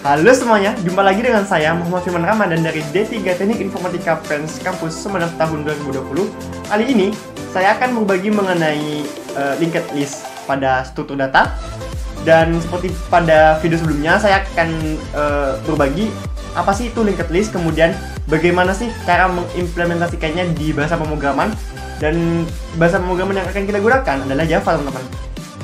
Halo semuanya, jumpa lagi dengan saya Muhammad Firman Ramadan dari D3 Teknik Informatika Friends Kampus Sumedang tahun 2020. Kali ini saya akan berbagi mengenai linked list pada struktur data. Dan seperti pada video sebelumnya, saya akan berbagi apa sih itu linked list, kemudian bagaimana sih cara mengimplementasikannya di bahasa pemrograman. Dan bahasa pemrograman yang akan kita gunakan adalah Java, teman-teman.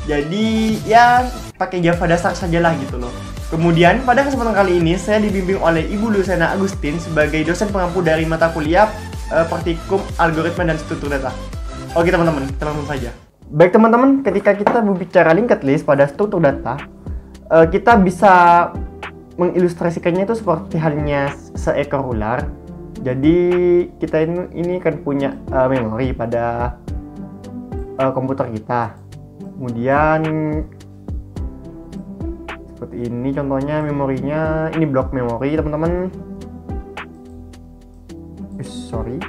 Jadi ya pakai Java dasar sajalah gitu loh. Kemudian pada kesempatan kali ini saya dibimbing oleh Ibu Lucena Agustin sebagai dosen pengampu dari mata kuliah Praktikum Algoritma dan Struktur Data. Oke teman-teman, kita langsung saja. Baik teman-teman, ketika kita berbicara linked list pada struktur data, kita bisa mengilustrasikannya itu seperti halnya seekor ular. Jadi kita ini kan punya memori pada komputer kita. Kemudian seperti ini contohnya memorinya, ini blok memori teman-teman. Sorry.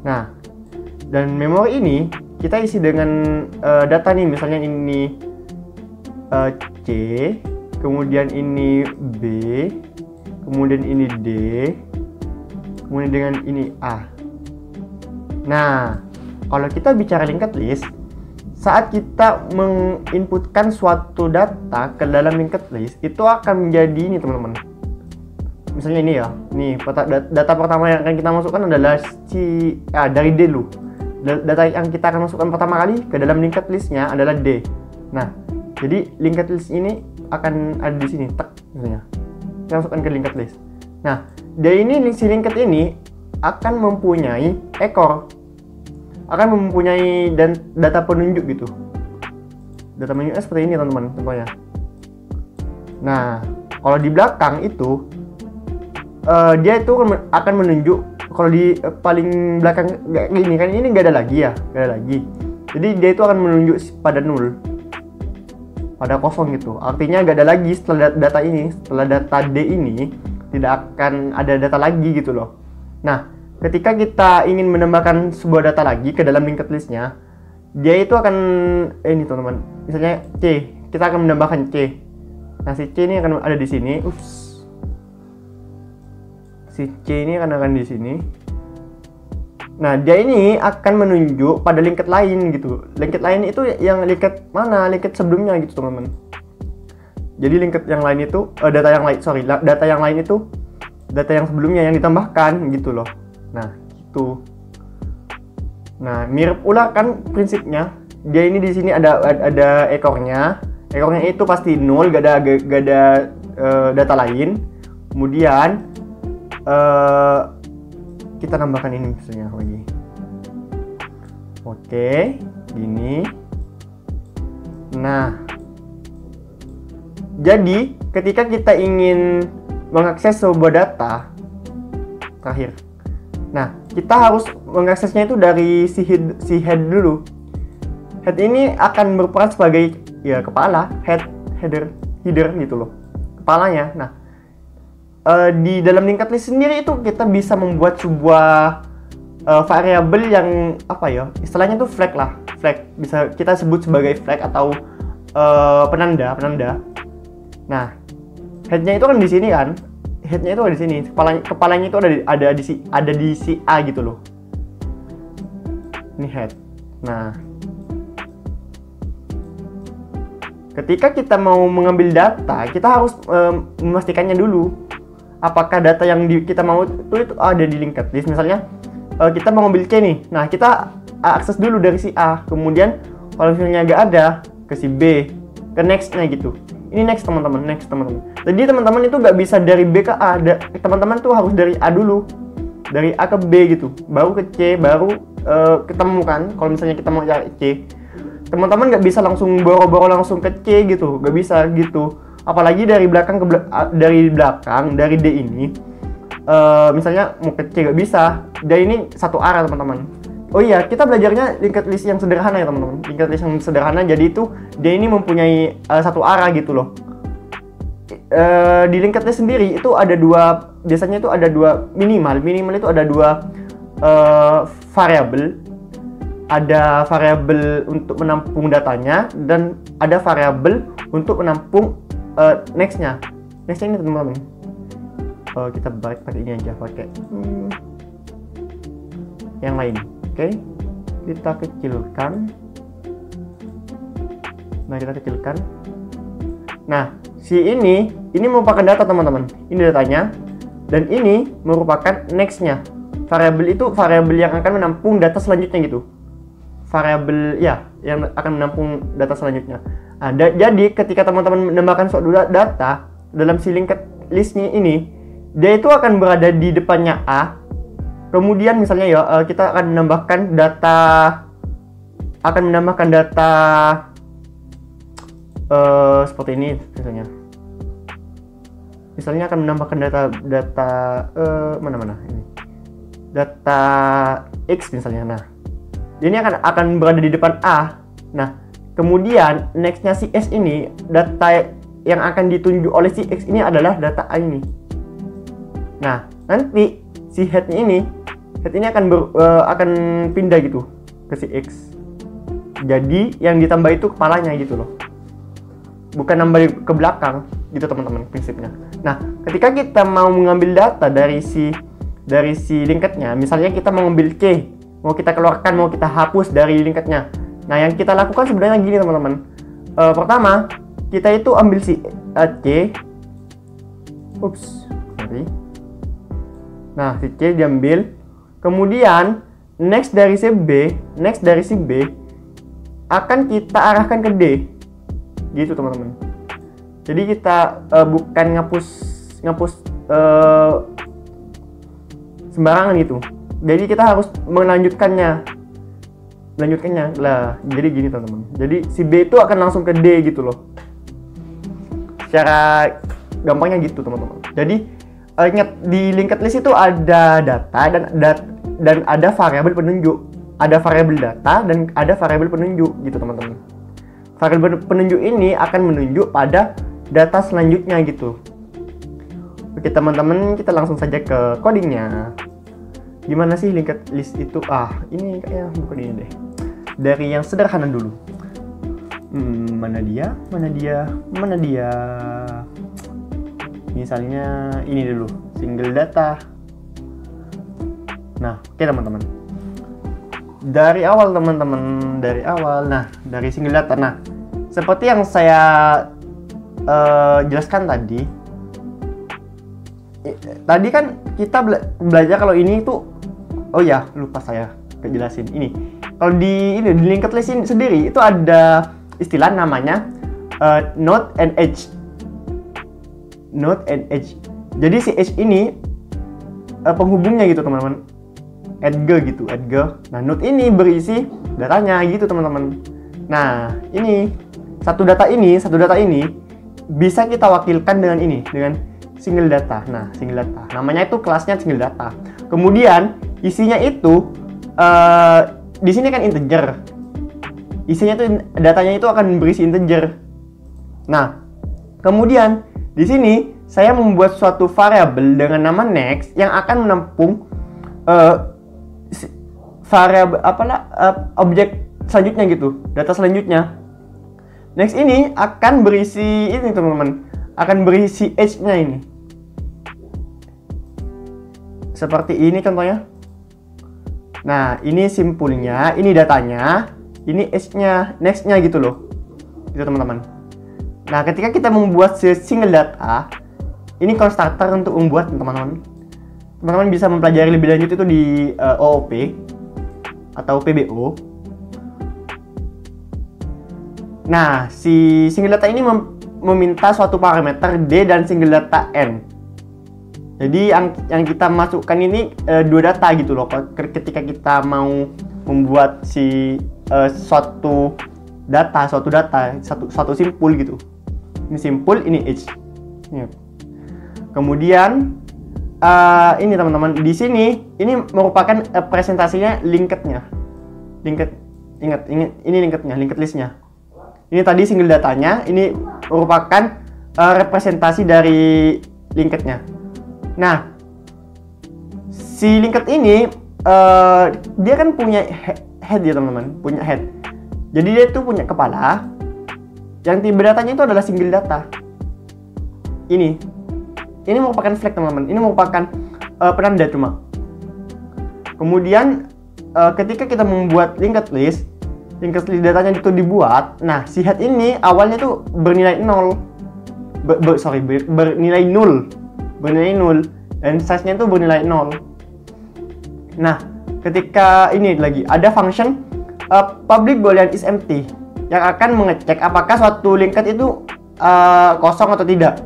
Nah, dan memori ini kita isi dengan data nih, misalnya ini C, kemudian ini B, kemudian ini D, kemudian dengan ini A. Nah, kalau kita bicara linked list, saat kita menginputkan suatu data ke dalam linked list, itu akan menjadi ini teman-teman. Misalnya ini ya, nih data pertama yang akan kita masukkan adalah dari D dulu. Data yang kita akan masukkan pertama kali ke dalam linked listnya adalah D. Nah, jadi linked list ini akan ada di sini, tek, misalnya. Kita masukkan ke linked list. Nah, dari ini si linked ini akan mempunyai ekor, akan mempunyai dan data penunjuk gitu. Data penunjuknya seperti ini teman-teman, contohnya. Nah, kalau di belakang itu dia itu akan menunjuk, kalau di paling belakang gini kan, ini nggak ada lagi ya, nggak ada lagi. Jadi dia itu akan menunjuk pada 0, pada kosong gitu. Artinya nggak ada lagi setelah data ini, setelah data D ini tidak akan ada data lagi gitu loh. Nah, ketika kita ingin menambahkan sebuah data lagi ke dalam linked listnya, dia itu akan ini teman-teman. Misalnya C, kita akan menambahkan C. Nah, si C ini akan ada di sini. Si C ini akan di sini. Nah, dia ini akan menunjuk pada linked lain gitu. Linked lain itu yang linked mana? Linked sebelumnya gitu, teman-teman. Jadi linked yang lain itu data yang lain itu data yang sebelumnya yang ditambahkan gitu loh. Nah, gitu. Nah, mirip pula kan prinsipnya. Dia ini di sini ada ekornya. Ekornya itu pasti 0, gak ada data lain. Kemudian kita tambahkan ini misalnya lagi. Oke, gini. Nah, jadi ketika kita ingin mengakses sebuah data terakhir, nah kita harus mengaksesnya itu dari si head dulu. Head ini akan berperan sebagai ya kepala, header gitu loh, kepalanya. Nah, di dalam linked list sendiri itu kita bisa membuat sebuah variabel yang apa ya, istilahnya itu flag lah, flag bisa kita sebut sebagai flag atau penanda. Nah, headnya itu kan di sini kan, headnya itu ada di sini, kepalanya itu ada di si A gitu loh. Ini head. Nah, ketika kita mau mengambil data, kita harus memastikannya dulu. Apakah data yang kita mau itu ada di linked list. Misalnya kita mau ngambil C nih, nah kita akses dulu dari si A, kemudian kalau misalnya nggak ada ke si B, ke next-nya gitu. Ini next teman-teman. Jadi teman-teman itu nggak bisa dari B ke A, teman-teman tuh harus dari A dulu, dari A ke B gitu, baru ke C, baru ketemu kan. Kalau misalnya kita mau cari C, teman-teman nggak bisa langsung boro-boro langsung ke C gitu, nggak bisa gitu. Apalagi dari belakang dari D ini, misalnya mau ke C nggak bisa. D ini satu arah teman-teman. Oh iya, kita belajarnya linked list yang sederhana ya teman-teman. Linked list yang sederhana, jadi itu D ini mempunyai satu arah gitu loh. Di linked list sendiri itu ada biasanya itu ada dua minimal itu ada dua variabel. Ada variabel untuk menampung datanya dan ada variabel untuk menampung nextnya ini teman-teman. Kita balik pakai ini aja, pakai yang lain. Oke, kita kecilkan. Nah, ini merupakan data teman-teman. Ini datanya dan ini merupakan nextnya. Variabel itu variabel yang akan menampung data selanjutnya gitu. Variabel ya yang akan menampung data selanjutnya. Nah, jadi ketika teman-teman menambahkan suatu data dalam si linked listnya ini, dia itu akan berada di depannya A. Kemudian misalnya ya kita akan menambahkan data seperti ini misalnya akan menambahkan data mana ini data X misalnya. Nah, ini akan berada di depan A. Nah, kemudian nextnya si S ini, data yang akan ditunjuk oleh si X ini adalah data A ini. Nah, nanti si head ini akan pindah gitu ke si X. Jadi yang ditambah itu kepalanya gitu loh, bukan nambah ke belakang gitu teman-teman prinsipnya. Nah, ketika kita mau mengambil data dari si linketnya, misalnya kita mau ngambil C, mau kita keluarkan, mau kita hapus dari linketnya. Nah, yang kita lakukan sebenarnya gini teman-teman. Pertama, kita itu ambil si C. Nah, si C diambil. Kemudian next dari si B akan kita arahkan ke D. Gitu teman-teman. Jadi kita bukan ngapus sembarangan gitu. Jadi kita harus melanjutkannya lah. Jadi gini teman-teman. Jadi si B itu akan langsung ke D gitu loh. Secara gampangnya gitu teman-teman. Jadi ingat, di linked list itu ada data dan ada variabel penunjuk. Ada variabel data dan ada variabel penunjuk gitu teman-teman. Variabel penunjuk ini akan menunjuk pada data selanjutnya gitu. Oke teman-teman, kita langsung saja ke codingnya. Gimana sih linked list itu? Ini kayaknya bukan ini deh. Dari yang sederhana dulu. Mana dia? Misalnya ini dulu, single data. Nah, oke teman-teman. Dari awal. Nah, dari single data. Nah, seperti yang saya jelaskan tadi. Tadi kan kita belajar kalau ini tuh, oh ya, lupa saya kejelasin ini. Kalau di linked list sendiri itu ada istilah namanya node and edge. Jadi si edge ini penghubungnya gitu teman-teman. Edge. Nah, node ini berisi datanya gitu teman-teman. Nah, ini satu data ini bisa kita wakilkan dengan single data. Nah, single data. Namanya itu kelasnya single data. Kemudian isinya itu di sini kan integer. Isinya tuh datanya itu akan berisi integer. Nah, kemudian di sini saya membuat suatu variabel dengan nama next yang akan menampung variabel objek selanjutnya gitu, data selanjutnya. Next ini akan berisi ini teman-teman, akan berisi edge-nya ini. Seperti ini contohnya. Nah, ini simpulnya, ini datanya, ini edge-nya, next-nya gitu loh. Gitu teman-teman. Nah, ketika kita membuat single data, ini constructor untuk membuat teman-teman. Teman-teman bisa mempelajari lebih lanjut itu di OOP atau PBO. Nah, si single data ini meminta suatu parameter D dan single data N. Jadi yang kita masukkan ini dua data gitu loh. Ketika kita mau membuat suatu simpul gitu. Ini simpul, ini edge. Kemudian ini teman-teman, di sini ini merupakan presentasinya linked-nya. Ingat ini linked list-nya. Ini tadi single datanya, ini merupakan representasi dari linked-nya. Nah, si linked ini dia kan punya head ya teman-teman, punya head. Jadi dia tuh punya kepala. Yang tipe datanya itu adalah single data. Ini merupakan flag teman-teman. Ini merupakan penanda cuma. Kemudian ketika kita membuat linked list datanya itu dibuat. Nah, si head ini awalnya tuh bernilai 0. Bernilai 0. Bernilai 0 dan size-nya itu bernilai 0. Nah, ketika ini lagi ada function public boolean is empty yang akan mengecek apakah suatu linked itu kosong atau tidak.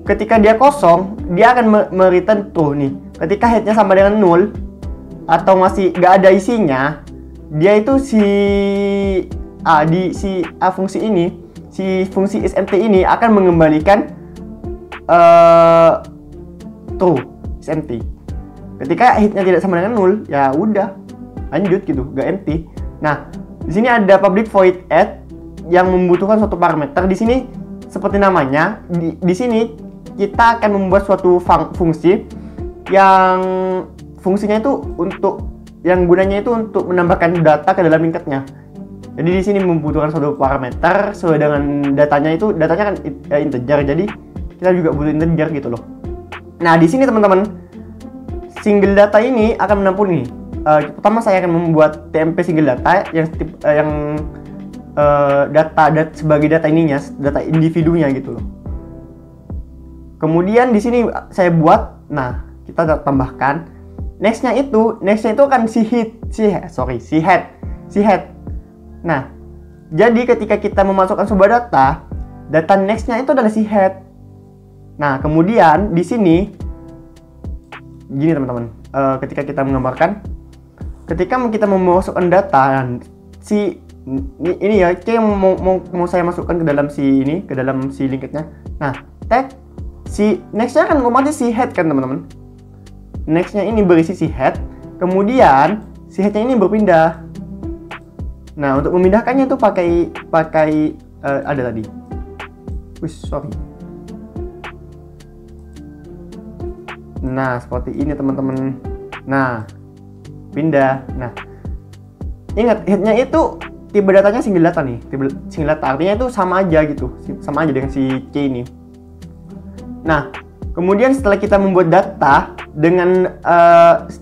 Ketika dia kosong, dia akan mereturn true nih. Ketika headnya sama dengan 0 atau masih gak ada isinya, dia itu fungsi ini, si fungsi is empty ini akan mengembalikan true, is empty. Ketika headnya tidak sama dengan 0, ya udah lanjut gitu, gak empty. Nah, di sini ada public void add yang membutuhkan suatu parameter. Di sini seperti namanya, di sini kita akan membuat suatu fungsi yang fungsinya itu yang gunanya itu untuk menambahkan data ke dalam linked-nya. Jadi di sini membutuhkan suatu parameter sesuai dengan datanya kan integer. Jadi kita juga butuh integer gitu loh. Nah, di sini teman-teman, single data ini akan menampung ini. Pertama saya akan membuat TMP single data yang data sebagai data ininya, data individunya gitu loh. Kemudian di sini saya buat, nah kita tambahkan nextnya itu akan si head. Nah, jadi ketika kita memasukkan sebuah data nextnya itu adalah si head. Nah, kemudian di sini gini teman-teman, ketika kita menggambarkan, ketika kita memasukkan data ini ya, yang mau saya masukkan ke dalam si linked-nya. Nah, tag si next-nya kan otomatis si head kan teman-teman. Next-nya ini berisi si head, kemudian si head-nya ini berpindah. Nah, untuk memindahkannya itu pakai ada tadi. Sorry. Nah, seperti ini teman-teman. Nah, pindah. Nah, ingat head-nya itu tipe datanya single data nih. Tipe single data artinya itu sama aja gitu. Sama aja dengan si C ini. Nah, kemudian setelah kita membuat data dengan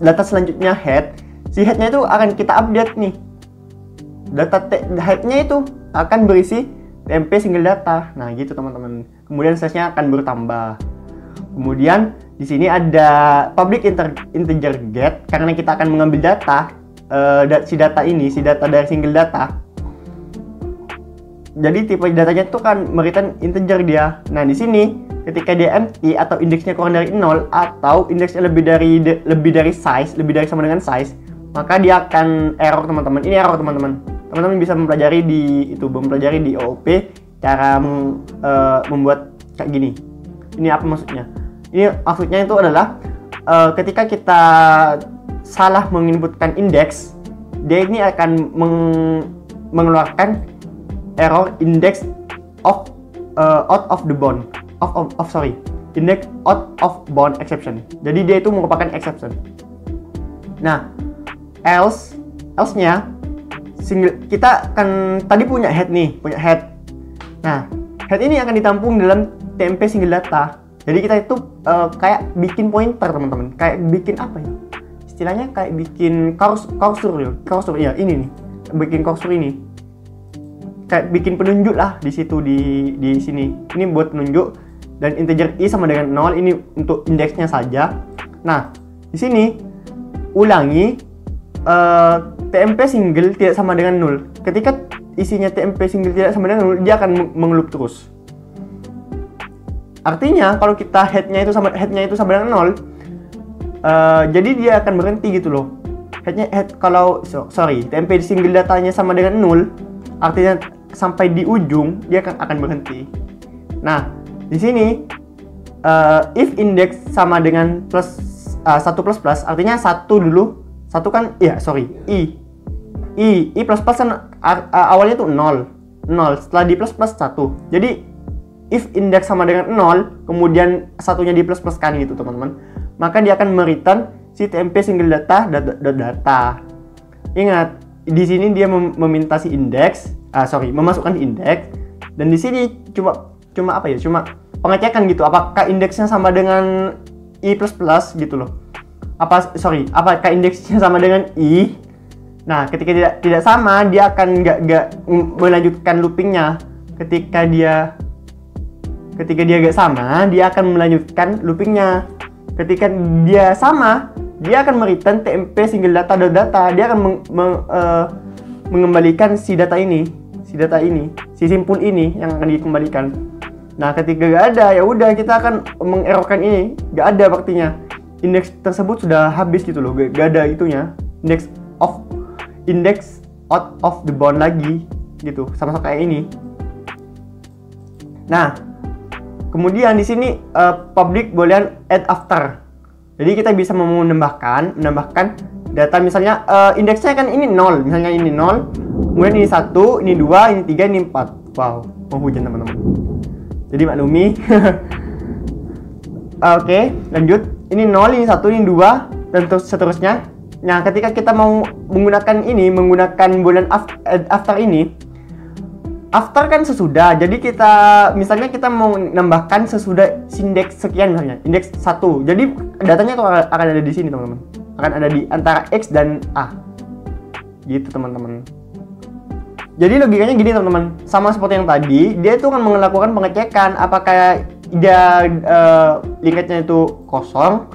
data selanjutnya head, si head-nya itu akan kita update nih. Data head-nya itu akan berisi TMP single data. Nah, gitu teman-teman. Kemudian size-nya akan bertambah. Kemudian di sini ada public integer get karena kita akan mengambil data si data dari single data. Jadi tipe datanya itu kan mereturn integer dia. Nah, di sini ketika dia empty atau indeksnya kurang dari 0 atau indeksnya lebih dari sama dengan size, maka dia akan error teman-teman. Ini error teman-teman. Teman-teman bisa mempelajari di OOP cara membuat kayak gini. Ini apa maksudnya? Ini maksudnya itu adalah ketika kita salah menginputkan indeks, dia ini akan mengeluarkan error index out of bound exception. Jadi dia itu merupakan exception. Nah, else-nya kita kan tadi punya head. Nah, head ini akan ditampung dalam TMP single data. Jadi kita itu kayak bikin pointer teman-teman, kayak bikin apa ya? Istilahnya kayak bikin cursor ya, ini nih, bikin cursor ini. Kayak bikin penunjuk lah di situ di sini. Ini buat penunjuk dan integer i sama dengan 0 ini untuk indeksnya saja. Nah, di sini ulangi TMP single tidak sama dengan 0. Ketika isinya TMP single tidak sama dengan 0, dia akan mengelup terus. Artinya kalau kita headnya itu sama dengan 0, jadi dia akan berhenti gitu loh. TMP single datanya sama dengan 0, artinya sampai di ujung dia akan berhenti. Nah, di sini if index sama dengan plus 1 plus plus, artinya i plus plus kan awalnya itu 0, setelah di plus plus 1. Jadi if index sama dengan 0, kemudian satunya di plus plus kan gitu teman-teman, maka dia akan mereturn si TMP single data data. Ingat, di sini dia meminta si indeks, memasukkan indeks, dan di sini cuma apa ya? Cuma pengecekan gitu, apakah indeksnya sama dengan i++ gitu loh. Apakah indeksnya sama dengan i? Nah, ketika tidak sama, dia akan nggak melanjutkan loopingnya. Ketika dia nggak sama, dia akan melanjutkan loopingnya. Ketika dia sama, dia akan mereturn TMP single data. Dia akan mengembalikan si data ini, si simpul ini yang akan dikembalikan. Nah, ketika nggak ada, ya udah kita akan mengerorkan ini, nggak ada artinya. Indeks tersebut sudah habis gitu loh, nggak ada itunya. Index out of the bound lagi gitu, sama kayak ini. Nah, kemudian di sini public boolean add after. Jadi kita bisa menambahkan data, misalnya indeksnya kan ini 0, misalnya ini 0, kemudian ini 1, ini 2, ini 3, ini 4. Wow, mau hujan teman-teman. Jadi maklumi. Oke, lanjut. Ini 0, ini 1, ini 2, dan seterusnya. Nah, ketika kita mau menggunakan boolean after ini, after kan sesudah. Jadi misalnya kita mau menambahkan sesudah indeks sekian, misalnya indeks 1. Jadi datanya itu akan ada di sini, teman-teman. Akan ada di antara X dan A. Gitu, teman-teman. Jadi logikanya gini, teman-teman. Sama seperti yang tadi, dia itu akan melakukan pengecekan apakah dia linketnya itu kosong,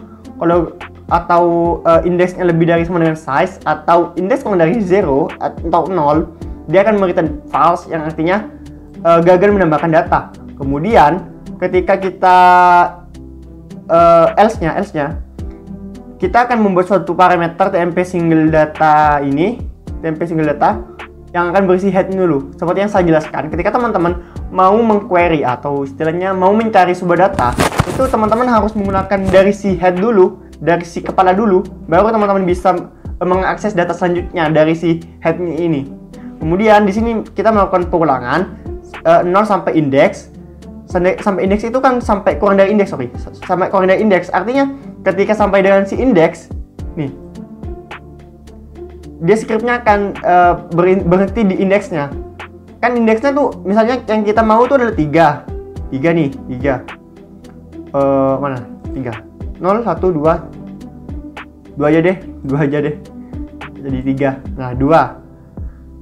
atau indeksnya lebih dari sama dengan size, atau indeks kurang dari 0 atau 0, dia akan memberikan false, yang artinya gagal menambahkan data. Kemudian ketika kita else-nya kita akan membuat suatu parameter TMP single data yang akan berisi head dulu. Seperti yang saya jelaskan, ketika teman-teman mau mengquery atau istilahnya mau mencari sebuah data, itu teman-teman harus menggunakan dari si head dulu, dari si kepala dulu, baru teman-teman bisa mengakses data selanjutnya dari si head ini. Kemudian di sini kita melakukan pengulangan 0 sampai indeks. Sampai indeks itu kan sampai kurang dari indeks, sampai kurang dari indeks. Artinya ketika sampai dengan si indeks, nih, dia scriptnya akan berhenti di indeksnya. Kan indeksnya tuh, misalnya yang kita mau tuh adalah 3 nih, 3. Mana? 3. 0, 1, 2 aja deh, 2 aja deh. Jadi 3. Nah, 2.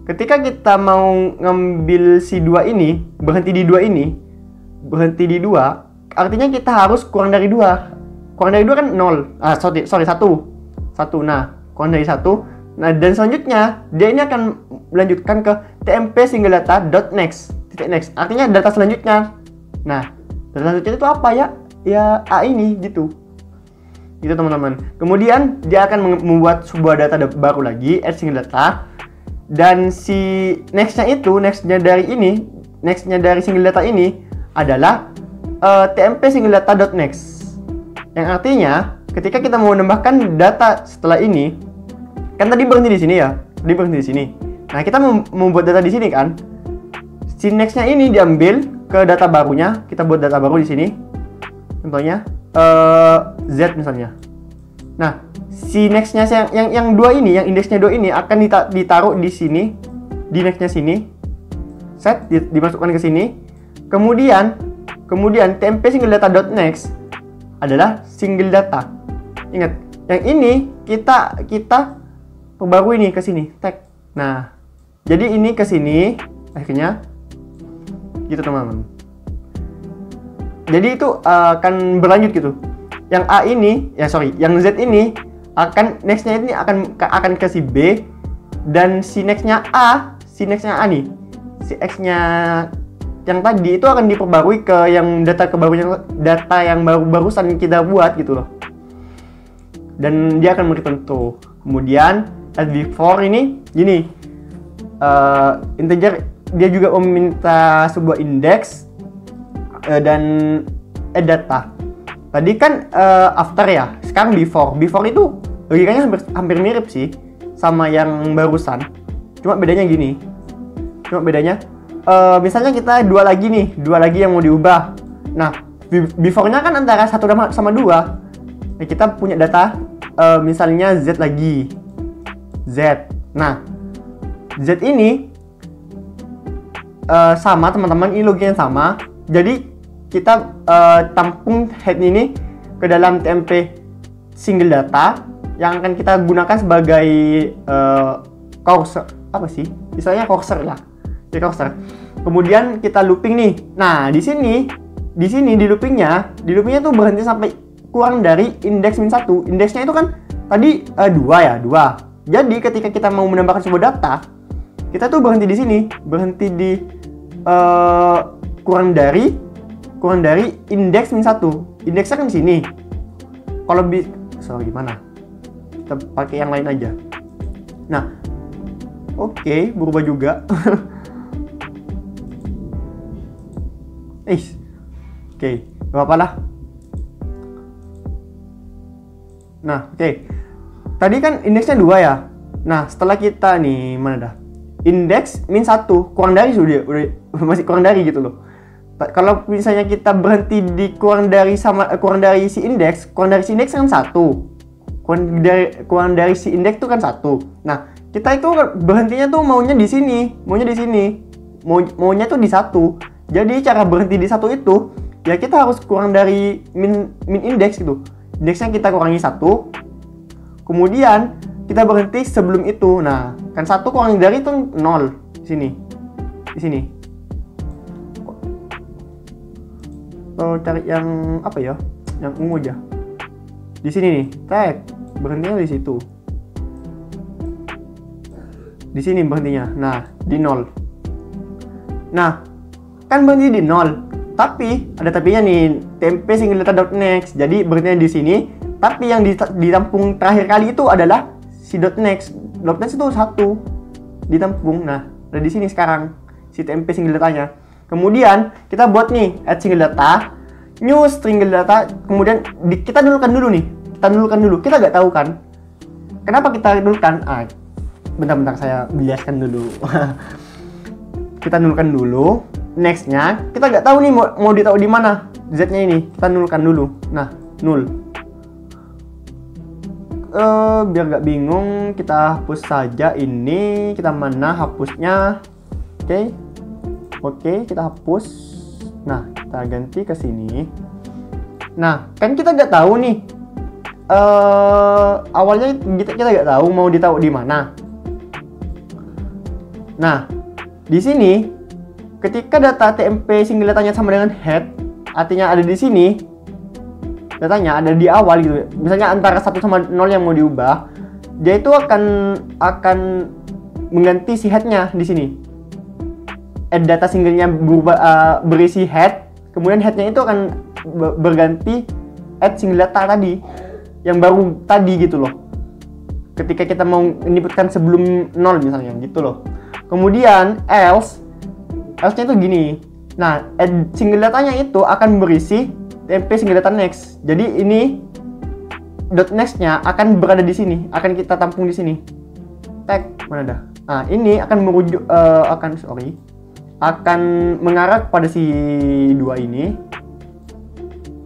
Ketika kita mau ngambil si 2 ini, berhenti di 2, artinya kita harus kurang dari 2. Kurang dari 2 kan 0. 1. Nah, kurang dari 1. Nah, dan selanjutnya dia ini akan melanjutkan ke tmp single data dot next. Artinya data selanjutnya. Nah, data selanjutnya itu apa ya? Ya A ini gitu. Gitu, teman-teman. Kemudian dia akan membuat sebuah data baru lagi, add single data. Dan si nextnya dari single data ini adalah tmp single data dot next. Yang artinya ketika kita mau menambahkan data setelah ini, kan tadi berhenti di sini ya, Nah, kita mau membuat data di sini kan. Si nextnya ini diambil ke data barunya, kita buat data baru di sini. Contohnya Z misalnya. Nah, si nextnya yang 2 ini, yang indeksnya 2 ini akan ditaruh di sini, di nextnya sini. Set dimasukkan ke sini. Kemudian tmp single data dot next adalah single data. Ingat, yang ini kita perbarui ini ke sini, tag. Nah, jadi ini ke sini akhirnya gitu, teman-teman. Jadi itu akan berlanjut gitu. Yang A ini, yang Z ini akan nextnya ini akan ke si B, dan si nextnya A nih, si X-nya yang tadi itu akan diperbarui ke yang data yang barusan kita buat gitu loh. Dan dia akan memberikan tuh. Kemudian as before ini gini, integer, dia juga meminta sebuah indeks dan add data. Tadi kan after ya, sekarang before. Before itu logikanya hampir mirip sih sama yang barusan. Cuma bedanya gini. Misalnya kita dua lagi yang mau diubah. Nah, before-nya kan antara 1 sama 2. Nah, kita punya data misalnya Z lagi. Z. Nah, Z ini sama teman-teman, ini logikanya sama. Jadi kita tampung head ini ke dalam TMP single data yang akan kita gunakan sebagai cursor, apa sih? Misalnya cursor lah. Ya, cursor. Kemudian kita looping nih. Nah, di sini di loopingnya tuh berhenti sampai kurang dari indeks min 1. Indeksnya itu kan tadi 2 ya, 2. Jadi ketika kita mau menambahkan sebuah data, kita tuh berhenti di sini, berhenti di kurang dari indeks min 1. Indeksnya kan di sini. Kalau gimana? Kita pakai yang lain aja. Nah, oke, berubah juga. Oke, gak apa-apa lah. Nah, oke. Tadi kan indeksnya 2 ya. Nah, setelah kita nih, mana dah? Indeks min 1, kurang dari sudah masih kurang dari gitu loh. Kalau misalnya kita berhenti di kurang dari si indeks, kurang dari si indeks kan 1. Kurang dari si indeks itu kan 1. Nah, kita itu berhentinya tuh maunya di sini. Maunya tuh di 1. Jadi cara berhenti di 1 itu ya kita harus kurang dari min indeks gitu. Indeksnya kita kurangi 1. Kemudian kita berhenti sebelum itu. Nah, kan 1 kurang dari itu 0 di sini. Di sini. Cari yang apa ya? Yang ungu aja. Di sini nih, tag. Berhentinya di situ. Di sini berhentinya. Nah, di 0. Nah, kan berhenti di 0. Tapi ada tapinya nih, TMP single data.next. Jadi berhentinya di sini. Tapi yang ditampung terakhir kali itu adalah si .next. .next itu 1 ditampung. Nah, ada di sini sekarang si TMP single datanya. Kemudian kita buat nih add single data, new single data. Kemudian kita dulukan dulu nih. Kita nggak tahu kan kenapa kita dulukan. Bentar saya jelaskan dulu. Kita nulkan dulu. Nextnya kita nggak tahu nih mau ditaruh di mana Z-nya ini. Kita nulkan dulu. Nah, nul. Biar nggak bingung, kita hapus saja ini. Kita mana hapusnya? Oke, kita hapus. Nah, kita ganti ke sini. Nah, kan kita nggak tahu nih. Awalnya kita nggak tahu mau ditaruh di mana. Nah, di sini ketika data TMP single datanya sama dengan head, artinya ada di sini. Datanya ada di awal gitu. Misalnya antara 1 sama 0 yang mau diubah, dia itu akan mengganti si headnya di sini. Add data singlenya berisi head, kemudian headnya itu akan berganti add single data tadi yang baru tadi gitu loh. Ketika kita mau inputkan sebelum 0 misalnya gitu loh. Kemudian else-nya itu gini. Nah, add single datanya itu akan berisi TMP single data next. Jadi ini .next-nya akan berada di sini, akan kita tampung di sini. Tag mana dah? Nah, ini akan merujuk akan mengarah pada si 2 ini.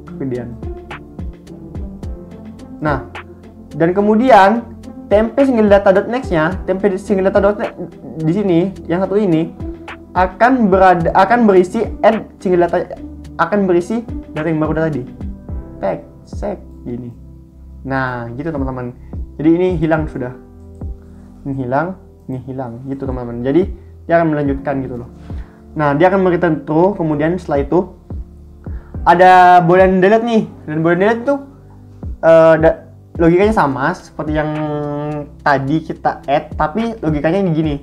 Kemudian. Nah, dan kemudian TMP single data.next-nya, TMP single data.next di sini yang satu ini akan berisi add single data, akan berisi data yang baru tadi. Tag, sec gini. Nah, gitu teman-teman. Jadi ini hilang sudah. Ini hilang gitu teman-teman. Jadi dia akan melanjutkan gitu loh. Nah, dia akan memberikan true, kemudian setelah itu ada boolean delete nih. Dan boolean delete itu logikanya sama seperti yang tadi kita add, tapi logikanya gini.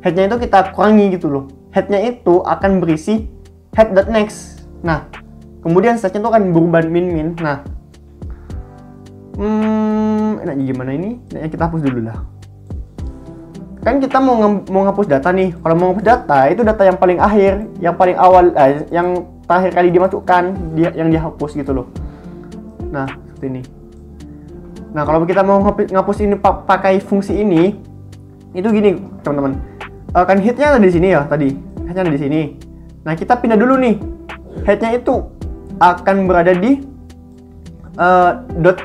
Headnya itu kita kurangi gitu loh. Headnya itu akan berisi head.next. Nah, kemudian setelahnya itu akan berubah min. Nah, enaknya gimana ini? Enaknya kita hapus dulu lah. Kan kita mau ngapus data nih. Kalau mau ngapus data, itu data yang paling akhir, yang paling awal, yang terakhir kali dimasukkan, yang dihapus gitu loh. Nah, seperti ini. Nah, kalau kita mau ngapus ini pakai fungsi ini, itu gini teman-teman. Kan headnya ada di sini ya tadi. Headnya ada di sini. Nah, kita pindah dulu nih. Headnya itu akan berada di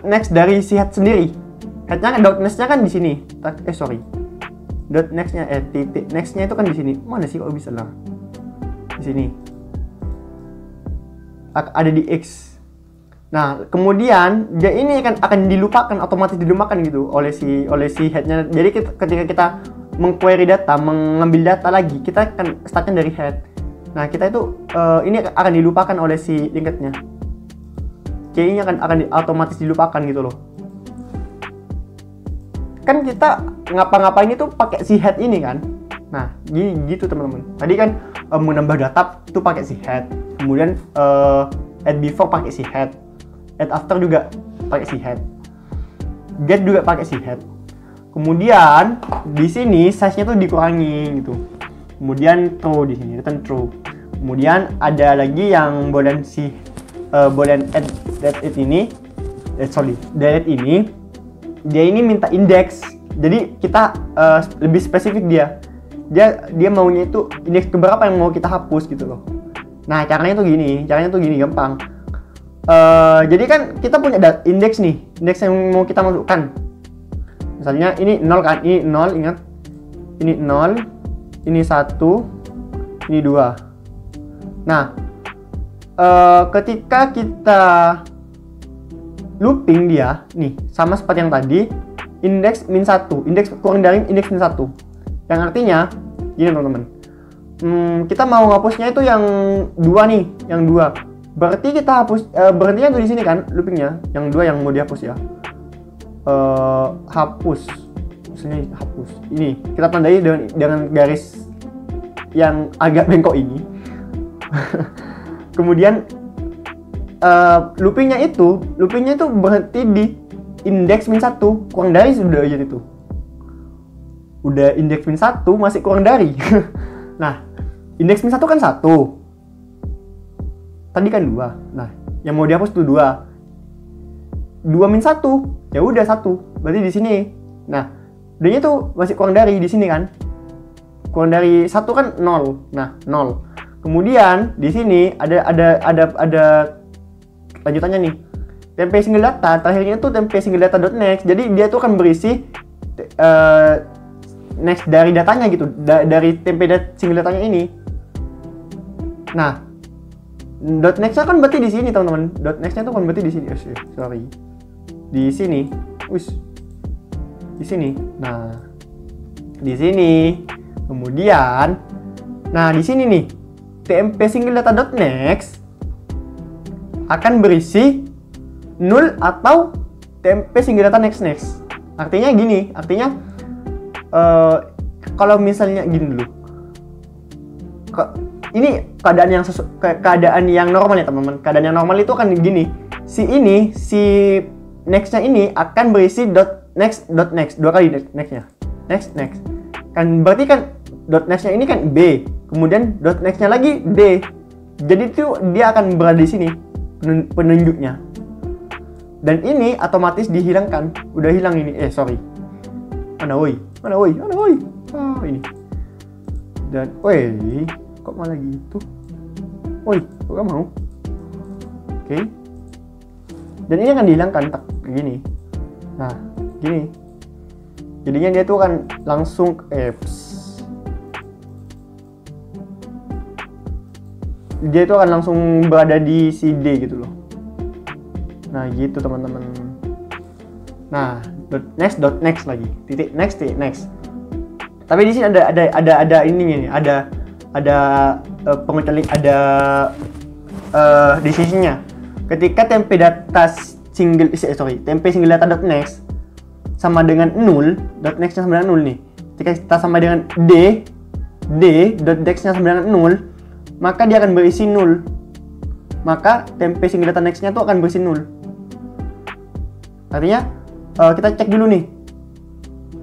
.next dari si head sendiri. Headnya dot nextnya kan di sini. Sorry. Dot nextnya titik nextnya itu kan di sini. Mana sih kok bisa lah? Di sini. Ada di X. Nah, kemudian dia ini akan dilupakan, otomatis dilupakan gitu oleh si headnya. Jadi ketika kita mengquery data, mengambil data lagi, kita akan startnya dari head. Nah, kita itu ini akan dilupakan oleh si linketnya. C-nya akan otomatis dilupakan gitu loh. Kan kita ngapa-ngapain itu pakai si head ini kan. Nah, gitu teman-teman. Tadi kan menambah data itu pakai si head. Kemudian add before pakai si head. Add after juga pakai si head. Get juga pakai si head. Kemudian di sini size-nya tuh dikurangi gitu. Kemudian true di sini, return true. Kemudian ada lagi yang boolean delete ini. Dia ini minta index. Jadi kita lebih spesifik dia maunya itu indeks keberapa yang mau kita hapus gitu loh. Nah, caranya tuh gini gampang. Jadi kan kita punya indeks nih, indeks yang mau kita masukkan. Misalnya ini 0 kan, ini 0, ingat. Ini 0, ini 1, ini 2. Nah, ketika kita looping dia, nih, sama seperti yang tadi, indeks min 1, indeks kurang dari indeks min 1. Yang artinya, gini teman-teman. Kita mau ngapusnya itu yang 2 nih, yang 2. Berarti kita hapus, berhentinya tuh di sini kan, loopingnya. Yang 2 yang mau dihapus ya. Hapus. Misalnya hapus. Ini, kita tandai dengan garis yang agak bengkok ini. Kemudian, loopingnya itu berhenti di indeks min 1. Kurang dari sudah aja itu. Udah indeks min 1, masih kurang dari. Nah, indeks min 1 kan 1. Tadi kan 2. Nah, yang mau dihapus tuh 2. 2 min 1, ya udah 1. Berarti di sini. Nah, D-nya tuh masih kurang dari di sini kan. Kurang dari 1 kan 0. Nah, 0. Kemudian di sini ada lanjutannya nih. Tempe single data, terakhirnya tuh tempe single data.next. Jadi dia tuh akan berisi next dari datanya gitu, dari tempe single datanya ini. Nah, .next-nya kan berarti di sini teman-teman. .next-nya tuh kan berarti di sini. Sorry. Di sini. Di sini. Nah, di sini. Kemudian, nah di sini nih, tmp single data.next akan berisi null atau tmp single data next. Artinya gini, kalau misalnya gini dulu. Ini keadaan yang normal ya teman-teman. Keadaan yang normal itu akan gini. Si next-nya ini akan berisi .next. Dua kali next-nya. Next. Kan berarti kan .next-nya ini kan B. Kemudian .next-nya lagi D. Jadi itu dia akan berada di sini penunjuknya. Dan ini otomatis dihilangkan. Udah hilang ini. Sorry. Mana woi? Oh, ini. Dan kok malah gitu? Woi, kok gak mau? Oke. Dan ini akan dihilangkan tak gini. Nah, gini. Jadinya dia tuh akan langsung dia itu akan langsung berada di si D gitu loh. Nah, gitu teman-teman. Nah, next lagi. Titik next. Tapi di sini ada ininya nih, ada pengecualian, ada decision-nya. Ketika tempe single data.next sama dengan 0, .next-nya sama dengan 0 nih. Ketika kita sama dengan .next-nya sama dengan 0, maka dia akan berisi 0. Maka tempe single data next-nya tuh akan berisi 0. Artinya kita cek dulu nih.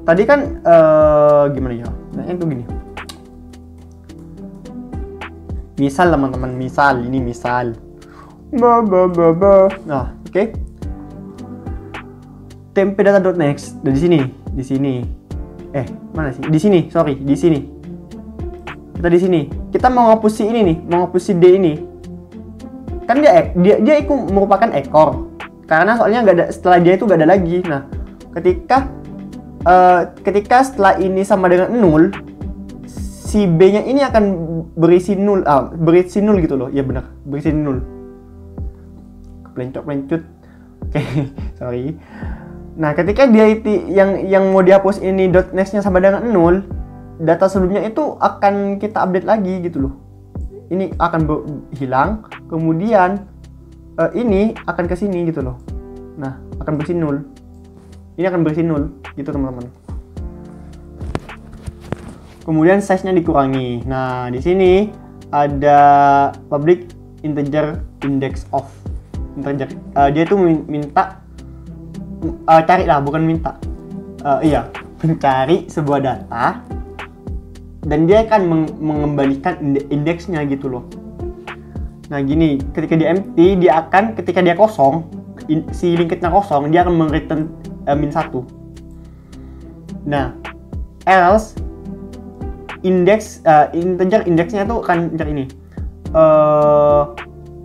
Tadi kan gimana ya? Nah, itu gini. Misal teman-teman, ini misal. Nah, oke. Tempe data.next di sini. Mana sih? Di sini. Kita di sini. Kita mau ngapus si ini nih, mau ngapus si D ini. Kan dia itu merupakan ekor. Karena soalnya setelah dia itu nggak ada lagi. Nah, ketika setelah ini sama dengan 0, si B-nya ini akan berisi 0, berisi 0 gitu loh. Ya benar, berisi 0. Pelencot. Oke, sorry. Nah, ketika dia itu yang mau dihapus ini .next-nya sama dengan 0, data sebelumnya itu akan kita update lagi gitu loh. Ini akan hilang, kemudian ini akan ke sini gitu loh. Nah, akan berisi 0. Ini akan berisi 0 gitu teman-teman. Kemudian size-nya dikurangi. Nah, di sini ada public integer index of integer. Dia tuh minta cari lah, bukan minta. Mencari sebuah data dan dia akan mengembalikan indeksnya gitu loh. Nah, gini, ketika dia empty, ketika dia kosong, si linketnya kosong, dia akan return -1. Nah, else integer indeksnya tuh akan cari ini.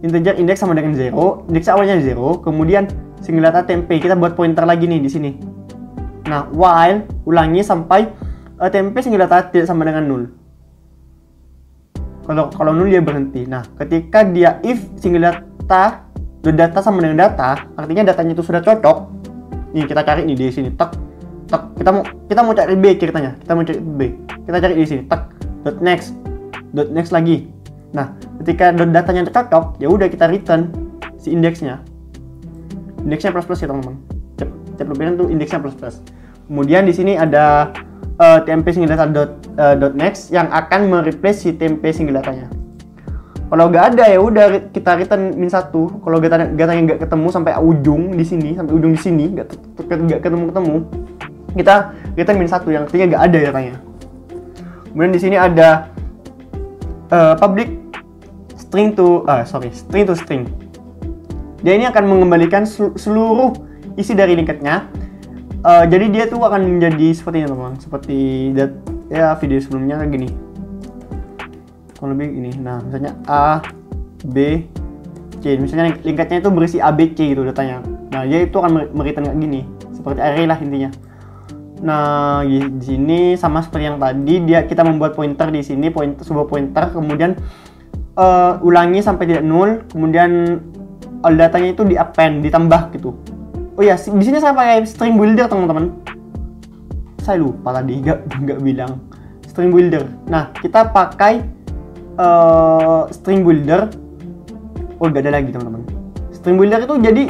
Integer index sama dengan 0, indeks awalnya 0, kemudian single data tempe, kita buat pointer lagi nih di sini. Nah, while ulangi sampai tempe single data tidak sama dengan 0. Kalau 0 dia berhenti. Nah, ketika dia if single data sama dengan data, artinya datanya itu sudah cocok. Nih, kita cari nih di sini, tek. Kita mau cari B ceritanya. Kita mau cari B. Kita cari di sini, tek. .next lagi. Nah, ketika datanya cocok, ya udah kita return si indeksnya. Indeksnya plus ya teman-teman. Tiap lebihan tuh indeksnya plus. Kemudian di sini ada temp single data .next yang akan mereplace si temp single datanya. Kalau nggak ada ya udah kita return -1. Kalau datanya nggak ketemu sampai ujung di sini, nggak ketemu, kita return -1 yang artinya nggak ada datanya. Kemudian di sini ada public string to string. Dia ini akan mengembalikan seluruh isi dari linketnya. Jadi dia tuh akan menjadi seperti ini teman-teman, seperti video sebelumnya kayak gini. Kalau lebih ini, nah misalnya A, B, C, misalnya linketnya itu berisi A, B, C gitu datanya. Nah dia itu akan mereturn kayak gini, seperti array lah intinya. Nah di sini sama seperti yang tadi, kita membuat pointer di sini, sebuah pointer, kemudian ulangi sampai tidak 0, kemudian all datanya itu di-append, ditambah gitu. Oh ya, di sini saya pakai string builder teman-teman. Saya lupa tadi nggak bilang string builder. Nah kita pakai string builder. Oh nggak ada lagi teman-teman. String builder itu jadi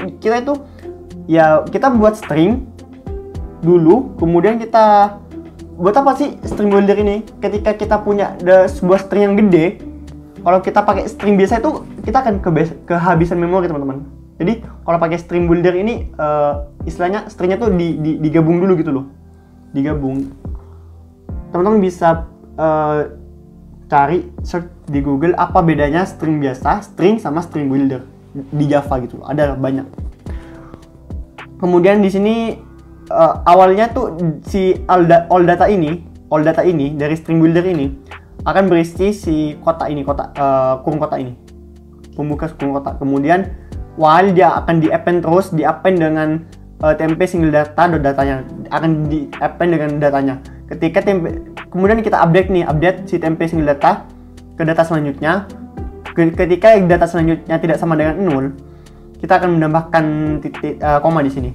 kita buat string dulu, kemudian kita buat apa sih string builder ini? Ketika kita punya sebuah string yang gede, kalau kita pakai string biasa itu kita akan kehabisan memori teman-teman. Jadi kalau pakai string builder ini istilahnya stringnya tuh digabung dulu gitu loh. Digabung. Teman-teman bisa cari search di Google apa bedanya string biasa, string sama string builder di Java gitu loh. Ada banyak. Kemudian di sini awalnya tuh si all data ini dari string builder ini akan berisi si kurung kotak ini. Pembuka kurung kotak. Kemudian while dia akan di-append terus, di-append dengan temp single data datanya, akan di-append dengan datanya. Ketika kemudian kita update si temp single data ke data selanjutnya. Ketika data selanjutnya tidak sama dengan 0, kita akan menambahkan koma di sini.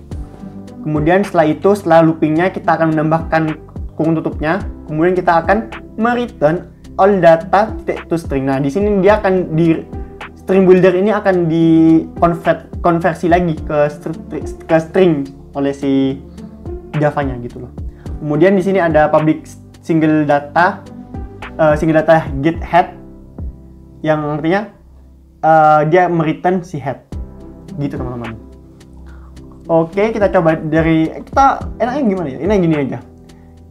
Kemudian setelah loopingnya kita akan menambahkan kurung tutupnya. Kemudian kita akan mereturn all data to string. Nah di sini dia akan string builder ini akan konversi lagi ke string oleh si Java-nya gitu loh. Kemudian di sini ada public single data get head yang artinya dia mereturn si head gitu teman-teman. Oke, kita coba enaknya gimana ya? Enaknya gini aja.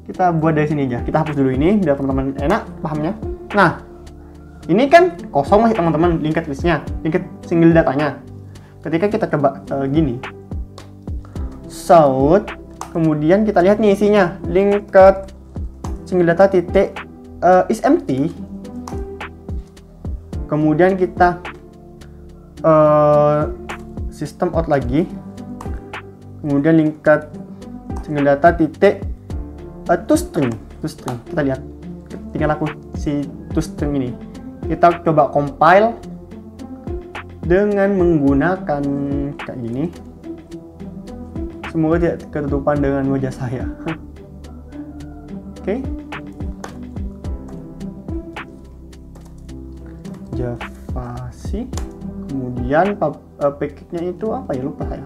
Kita buat dari sini aja. Kita hapus dulu ini biar teman-teman enak pahamnya. Nah, ini kan kosong masih teman-teman linked listnya, linked single datanya. Ketika kita coba gini, sort, kemudian kita lihat nih isinya, linked single data titik is empty. Kemudian kita system out lagi, kemudian linked single data titik toString. Kita lihat, tinggal aku si toString ini. Kita coba compile dengan menggunakan kayak gini. Semoga tidak ketutupan dengan wajah saya. Oke. Javac. Kemudian package-nya itu apa ya, lupa saya.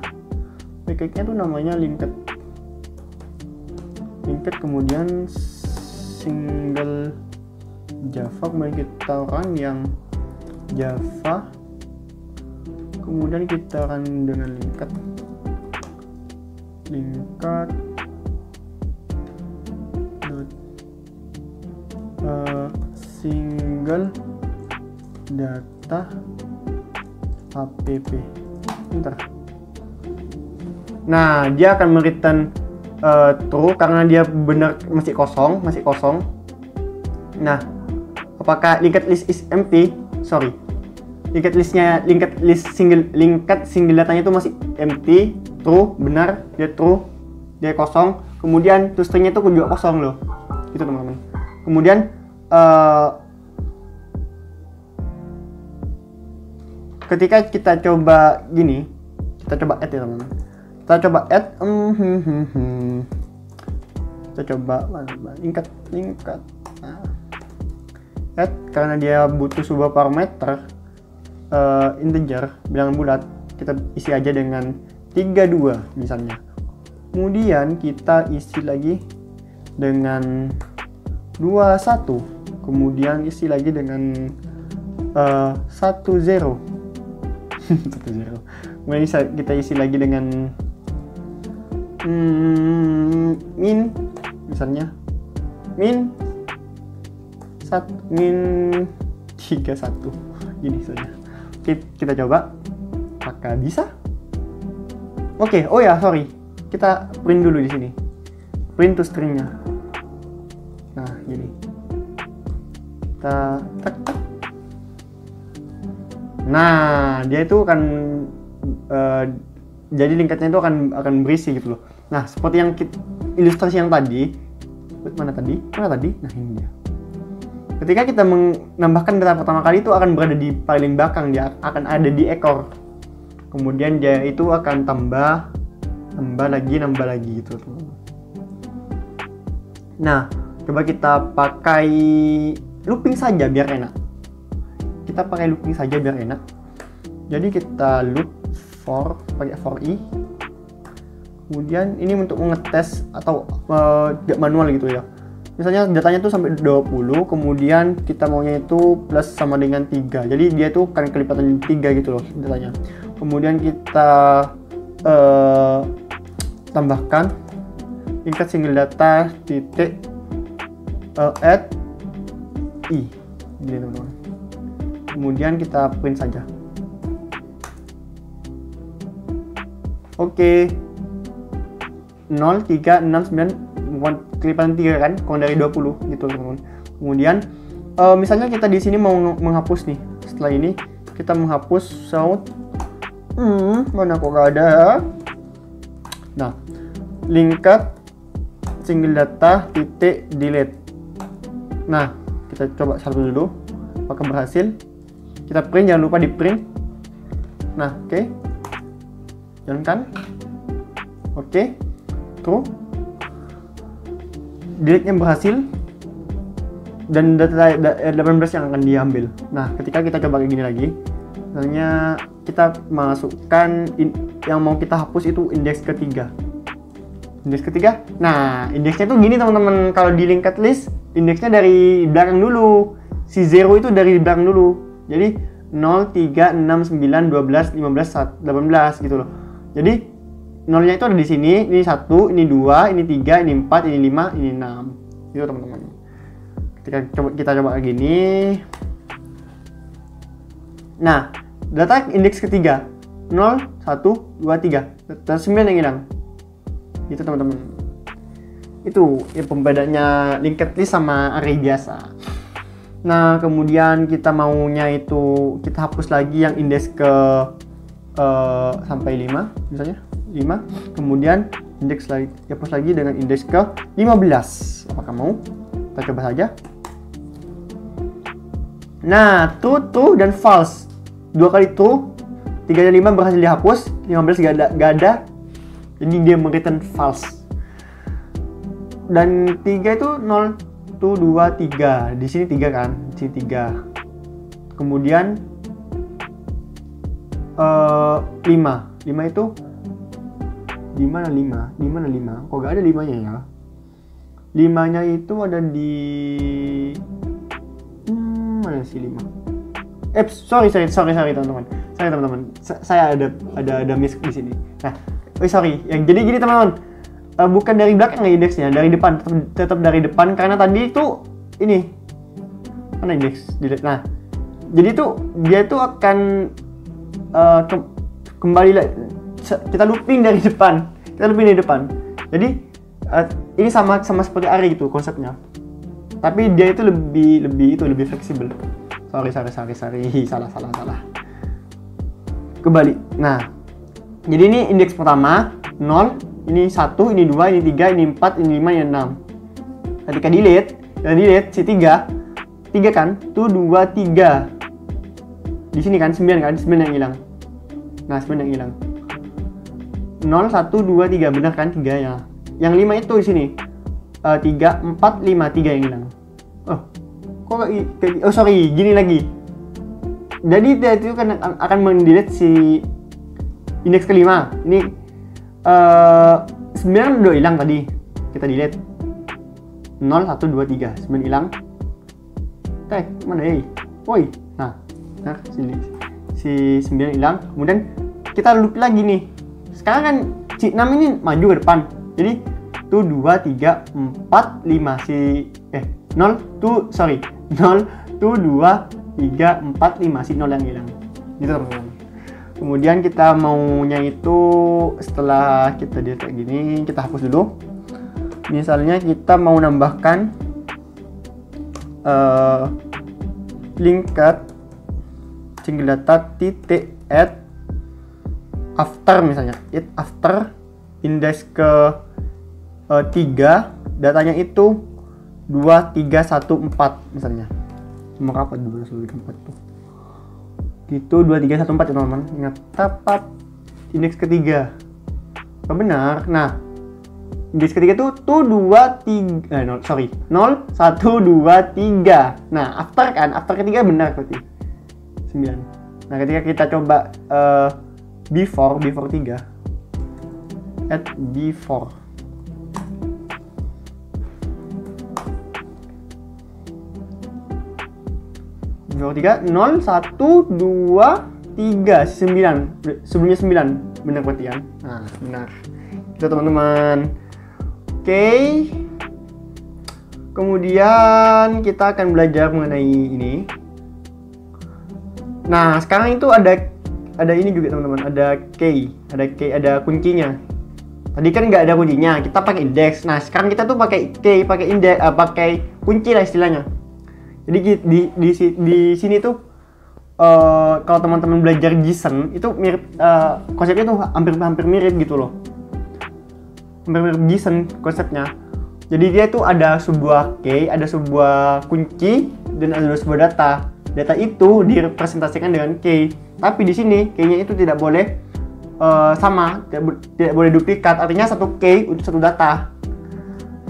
Package-nya itu namanya linked, kemudian single Java, kemudian kita run yang Java, kemudian kita run dengan linked single data app. Bentar. Nah, dia akan mereturn true karena dia benar masih kosong. Nah, apakah linked list is empty? Sorry. Linked list single datanya itu masih empty, true, benar, dia true, dia kosong. Kemudian toString-nya itu juga kosong loh. Gitu teman-teman. Kemudian ketika kita coba gini, kita coba add ya teman-teman. Kita coba add kita coba linked add, karena dia butuh sebuah parameter integer, bilangan bulat, kita isi aja dengan 32 misalnya. Kemudian kita isi lagi dengan 21, kemudian isi lagi dengan 10. 10. Kemudian kita isi lagi dengan min, misalnya min 31 gini saja. Oke, kita coba apakah bisa. Oke, oh ya sorry, kita print dulu di sini, print toString-nya. Nah gini, kita tek. Nah, dia itu akan jadi linketnya itu akan berisi gitu loh. Nah, seperti yang ilustrasi yang tadi. Mana tadi? Nah, ini dia. Ketika kita menambahkan data pertama kali itu akan berada di paling belakang, dia akan ada di ekor. Kemudian dia itu akan tambah lagi gitu. Nah, coba kita pakai looping saja biar enak. Jadi kita loop pakai for i. Kemudian ini untuk mengetes atau manual gitu ya. Misalnya datanya tuh sampai 20, kemudian kita maunya itu plus sama dengan 3. Jadi dia tuh akan kelipatan 3 gitu loh datanya. Kemudian kita tambahkan linked single data titik add i. Gini teman-teman. Kemudian kita print saja. Oke. 0, 3, 6, 9, kelipatan 3 kan, kurang dari 20 gitu teman-teman. Kemudian misalnya kita di sini mau menghapus nih. Setelah ini kita menghapus sound. Mana kok gak ada. Nah, linked single data titik delete. Nah, kita coba satu dulu apakah berhasil. Kita print, jangan lupa di print. Nah, oke. Jalankan. Oke. True. Delete-nya berhasil. Dan data 18 yang akan diambil. Nah, ketika kita coba kayak gini lagi, misalnya kita masukkan yang mau kita hapus itu indeks ketiga. Nah, indeksnya tuh gini teman-teman. Kalau di linked list, indeksnya dari belakang dulu. Si 0 itu dari belakang dulu. Jadi 0, 3, 6, 9, 12, 15, 18 gitu loh. Jadi 0-nya itu ada di sini. Ini 1, ini 2, ini 3, ini 4, ini 5, ini 6. Gitu teman-teman. Kita coba kayak gini. Nah, data indeks ketiga 0, 1, 2, 3. Data 9 yang hilang. Gitu teman-teman. Itu ya pembedanya linked list sama array biasa. Nah, kemudian kita maunya itu kita hapus lagi yang indeks ke sampai 5 misalnya 5. Kemudian indeks lagi, hapus lagi dengan indeks ke 15. Apakah mau? Kita coba saja. Nah, true dan false. 2 kali true, 3 dan 5 berhasil dihapus, 15 gak ada. Jadi dia memberikan false. Dan 3 itu 0, 1, 2, 3. Di sini 3 kan? Di sini 3. Kemudian 5 itu di mana 5? Di mana 5? Kok gak ada 5-nya ya? 5-nya itu ada di mana sih 5? Sorry teman-teman. Saya ada miss di sini. Nah, sorry. Jadi gini teman-teman. Bukan dari belakang ya indeksnya, dari depan, tetap dari depan karena tadi itu ini mana indeks delete. Nah, jadi itu dia itu akan kembali kita looping dari depan. Jadi ini sama seperti array gitu konsepnya. Tapi dia itu lebih fleksibel. Sorry. Salah. Kembali. Nah, jadi ini indeks pertama 0, ini 1, ini 2, ini 3, ini 4, ini 5, ini 6. Ketika delete si 3 kan? 1, 2, 3. Di sini kan 9 kan? 9 yang hilang. Nah, 9 yang hilang. 0, 1, 2, 3, benar kan 3 ya. Yang 5 itu di sini. 3, 4, 5, 3 yang hilang. Sorry, gini lagi. Jadi dia itu kan akan mendelete si indeks kelima. Ini 9 udah hilang tadi. Kita delete. 0, 1, 2, 3. 9 hilang. Mana ya? Woi. Nah, sini. Si 9 hilang. Kemudian kita loop lagi nih. Sekarang kan si 6 ini maju ke depan. Jadi 1, 2, 3, 4, 5 0, 2, 3, 4, 5 si 0 yang hilang. Gitu teman-teman. Kemudian kita maunya itu setelah kita delete kayak gini, kita hapus dulu. Misalnya kita mau nambahkan linked single data titik add after misalnya after indeks ke 3 datanya itu 2, 3, 1, 4 misalnya. Nomor apa 2, 1, 3, 4 tuh? Gitu 2, 3, 1, 4 ya teman-teman. Ingat tepat indeks ketiga. Benar. Nah, indeks ketiga itu 2, 3 0, 1, 2, 3. Nah, after ketiga benar berarti 9. Nah, ketika kita coba before 3 add before 3, 0, 1, 2, 3, 9. Sebelumnya 9. Benar berarti kan? Nah, benar. Itu teman-teman. Oke. Kemudian kita akan belajar mengenai ini. Nah, sekarang itu ada ini juga teman-teman. Ada kuncinya. Tadi kan nggak ada kuncinya, kita pakai indeks. Nah, sekarang kita tuh pakai indeks, pakai kunci lah istilahnya. Jadi di sini tuh kalau teman-teman belajar JSON itu mirip konsepnya tuh hampir mirip gitu loh. Hampir mirip JSON konsepnya. Jadi dia tuh ada sebuah key, ada sebuah kunci dan ada sebuah data. Data itu direpresentasikan dengan key. Tapi di sini key-nya itu tidak boleh sama, tidak boleh duplikat. Artinya satu key untuk satu data.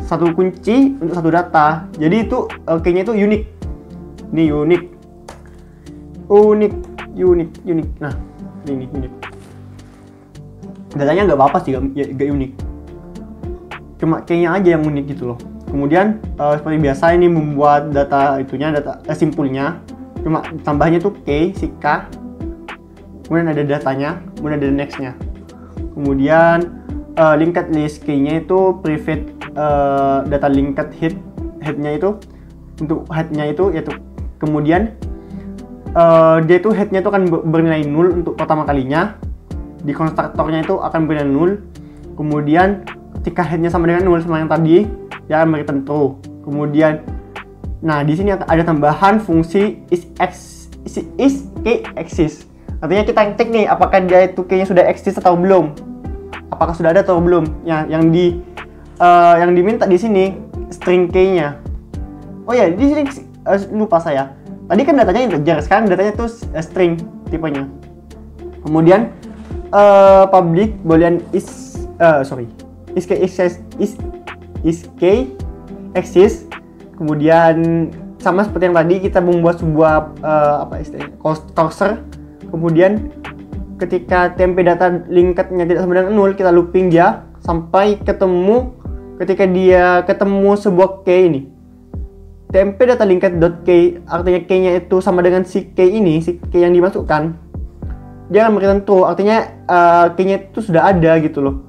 Satu kunci untuk satu data. Jadi itu key-nya itu unik. Ini unik. Nah, ini unik. Datanya nggak apa-apa sih, nggak unik. Cuma kayaknya aja yang unik gitu loh. Kemudian seperti biasa ini membuat data simpulnya. Cuma tambahnya tuh key, si K. Kemudian ada datanya, kemudian ada next-nya. Kemudian linked list key-nya itu private data linked head-nya itu untuk head-nya itu yaitu kemudian dia itu head-nya itu akan bernilai 0 untuk pertama kalinya. Di konstruktornya itu akan bernilai 0. Kemudian ketika head-nya sama dengan 0 sama yang tadi, dia akan berikan true. Kemudian nah di sini ada tambahan fungsi is key exist. Artinya kita cek nih apakah dia itu key-nya sudah exist atau belum. apakah sudah ada atau belum. Ya, yang diminta di sini string key-nya. Oh ya, di sini lupa saya. Tadi kan datanya integer, sekarang datanya tuh string tipenya. Kemudian public boolean is key exists. Kemudian sama seperti yang tadi kita membuat sebuah cursor. Kemudian ketika tempe data linked-nya tidak sama dengan 0, kita looping dia sampai ketemu, ketika dia ketemu sebuah key ini. Tempe data linked.key artinya key-nya itu sama dengan si key ini, si key yang dimasukkan. Dia akan memberikan true, artinya key-nya itu sudah ada gitu loh.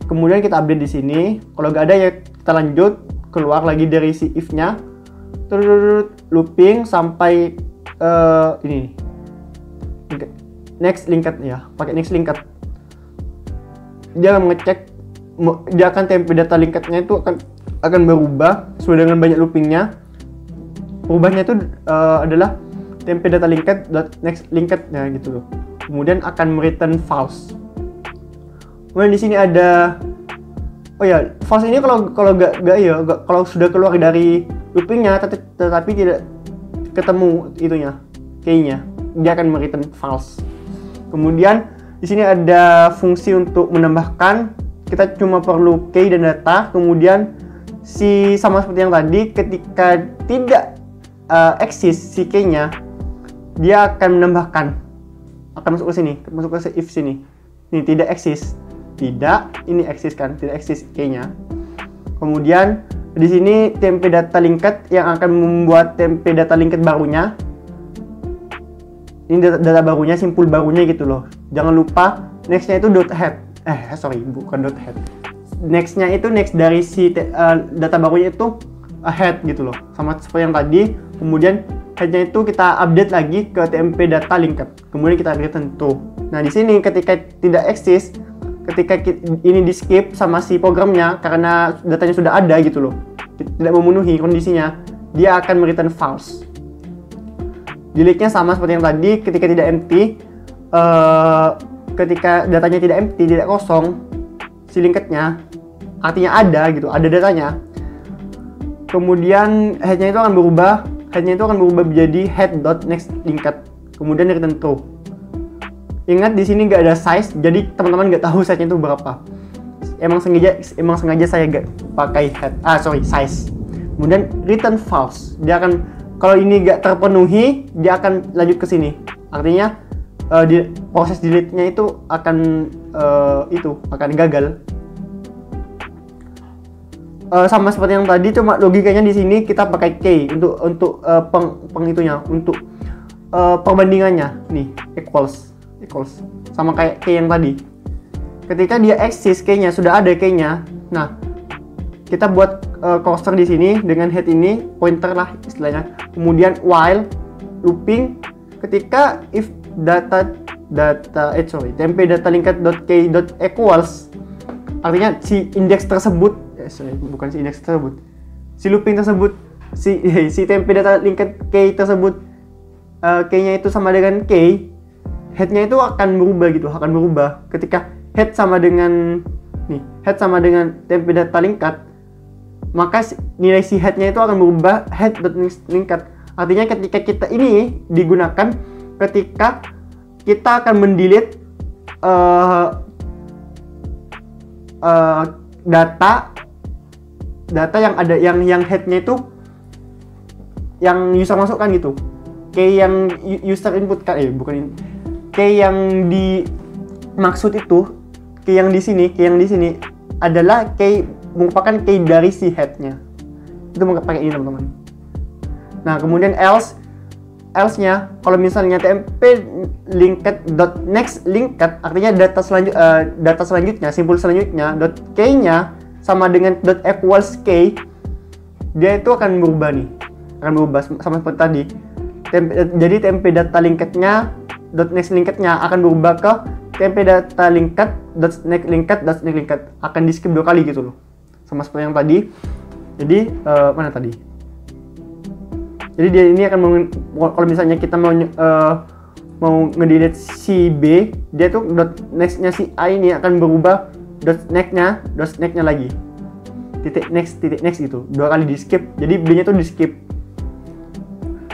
Kemudian kita update di sini. Kalau nggak ada ya kita lanjut keluar lagi dari si if-nya, terus looping sampai ini next linked ya, pakai next linked. Dia akan mengecek, dia akan tempe data linked-nya itu akan berubah sesuai dengan banyak loopingnya. Perubahannya itu adalah tempe data linked dot next linked-nya gitu loh. Kemudian akan return false. Kemudian di sini ada, oh ya, false ini kalau kalau sudah keluar dari loopingnya tetapi tidak ketemu itunya, key-nya, dia akan return false. Kemudian di sini ada fungsi untuk menambahkan. Kita cuma perlu key dan data. Kemudian sama seperti yang tadi, ketika tidak exist si key-nya, dia akan menambahkan, akan masuk ke sini, masuk ke if sini. Ini tidak exist, ini exist kan, tidak exist key-nya. Kemudian di sini tempe data linked yang akan membuat tempe data linked barunya. Ini data barunya, simpul barunya gitu loh. Jangan lupa next-nya itu .head. Bukan .head. Next-nya itu next dari si data barunya itu head gitu loh. Sama seperti yang tadi. Kemudian head-nya itu kita update lagi ke tempe data linked. Kemudian kita return true. Nah, di sini ketika tidak exist, ketika ini di skip sama si programnya karena datanya sudah ada gitu loh, tidak memenuhi kondisinya, dia akan return false. Delete-nya sama seperti yang tadi, ketika tidak empty, ketika datanya tidak empty, tidak kosong, si linked-nya artinya ada gitu, ada datanya. Kemudian head-nya itu akan berubah, menjadi head.nextLinked. Kemudian return true. Ingat di sini nggak ada size, jadi teman-teman nggak tahu size-nya itu berapa. Emang sengaja saya nggak pakai size. Kemudian return false. Dia akan, kalau ini nggak terpenuhi, dia akan lanjut ke sini. Artinya proses delete-nya itu akan gagal. Sama seperti yang tadi, cuma logikanya di sini kita pakai key untuk perbandingannya. Nih, equals sama kayak key yang tadi. Ketika dia exist key-nya, sudah ada key-nya. Nah, kita buat cursor di sini dengan head ini, pointer lah istilahnya. Kemudian while looping, ketika if tempe data linked.key.equals, artinya si indeks tersebut, si looping tersebut, si tempe data linked key tersebut, key-nya itu sama dengan key, head-nya itu akan berubah. Ketika head sama dengan tempe data linked, maka nilai si head-nya itu akan berubah head.linked. Artinya ketika kita ini digunakan ketika kita akan mendelete data yang ada yang head-nya itu yang user masukkan gitu. Key yang user input kan, key yang dimaksud itu, key yang di sini adalah merupakan key dari si head-nya. Itu pakai ini teman-teman. Nah, kemudian else-nya kalau misalnya tempe linked.nextLinked, artinya data selanjutnya, simpul selanjutnya, .key-nya sama dengan .equals key, dia itu akan berubah sama seperti tadi. Jadi tempe data linked-nya .nextLinked-nya akan berubah ke tempe data linked.nextLinked akan di skip 2 kali gitu loh, sama seperti yang tadi. Jadi mana tadi? Jadi dia ini akan kalau misalnya kita mau ngedelete si B, dia tuh .next-nya si A ini akan berubah dot next-nya lagi. Titik next gitu. 2 kali di skip. Jadi B-nya tuh di skip.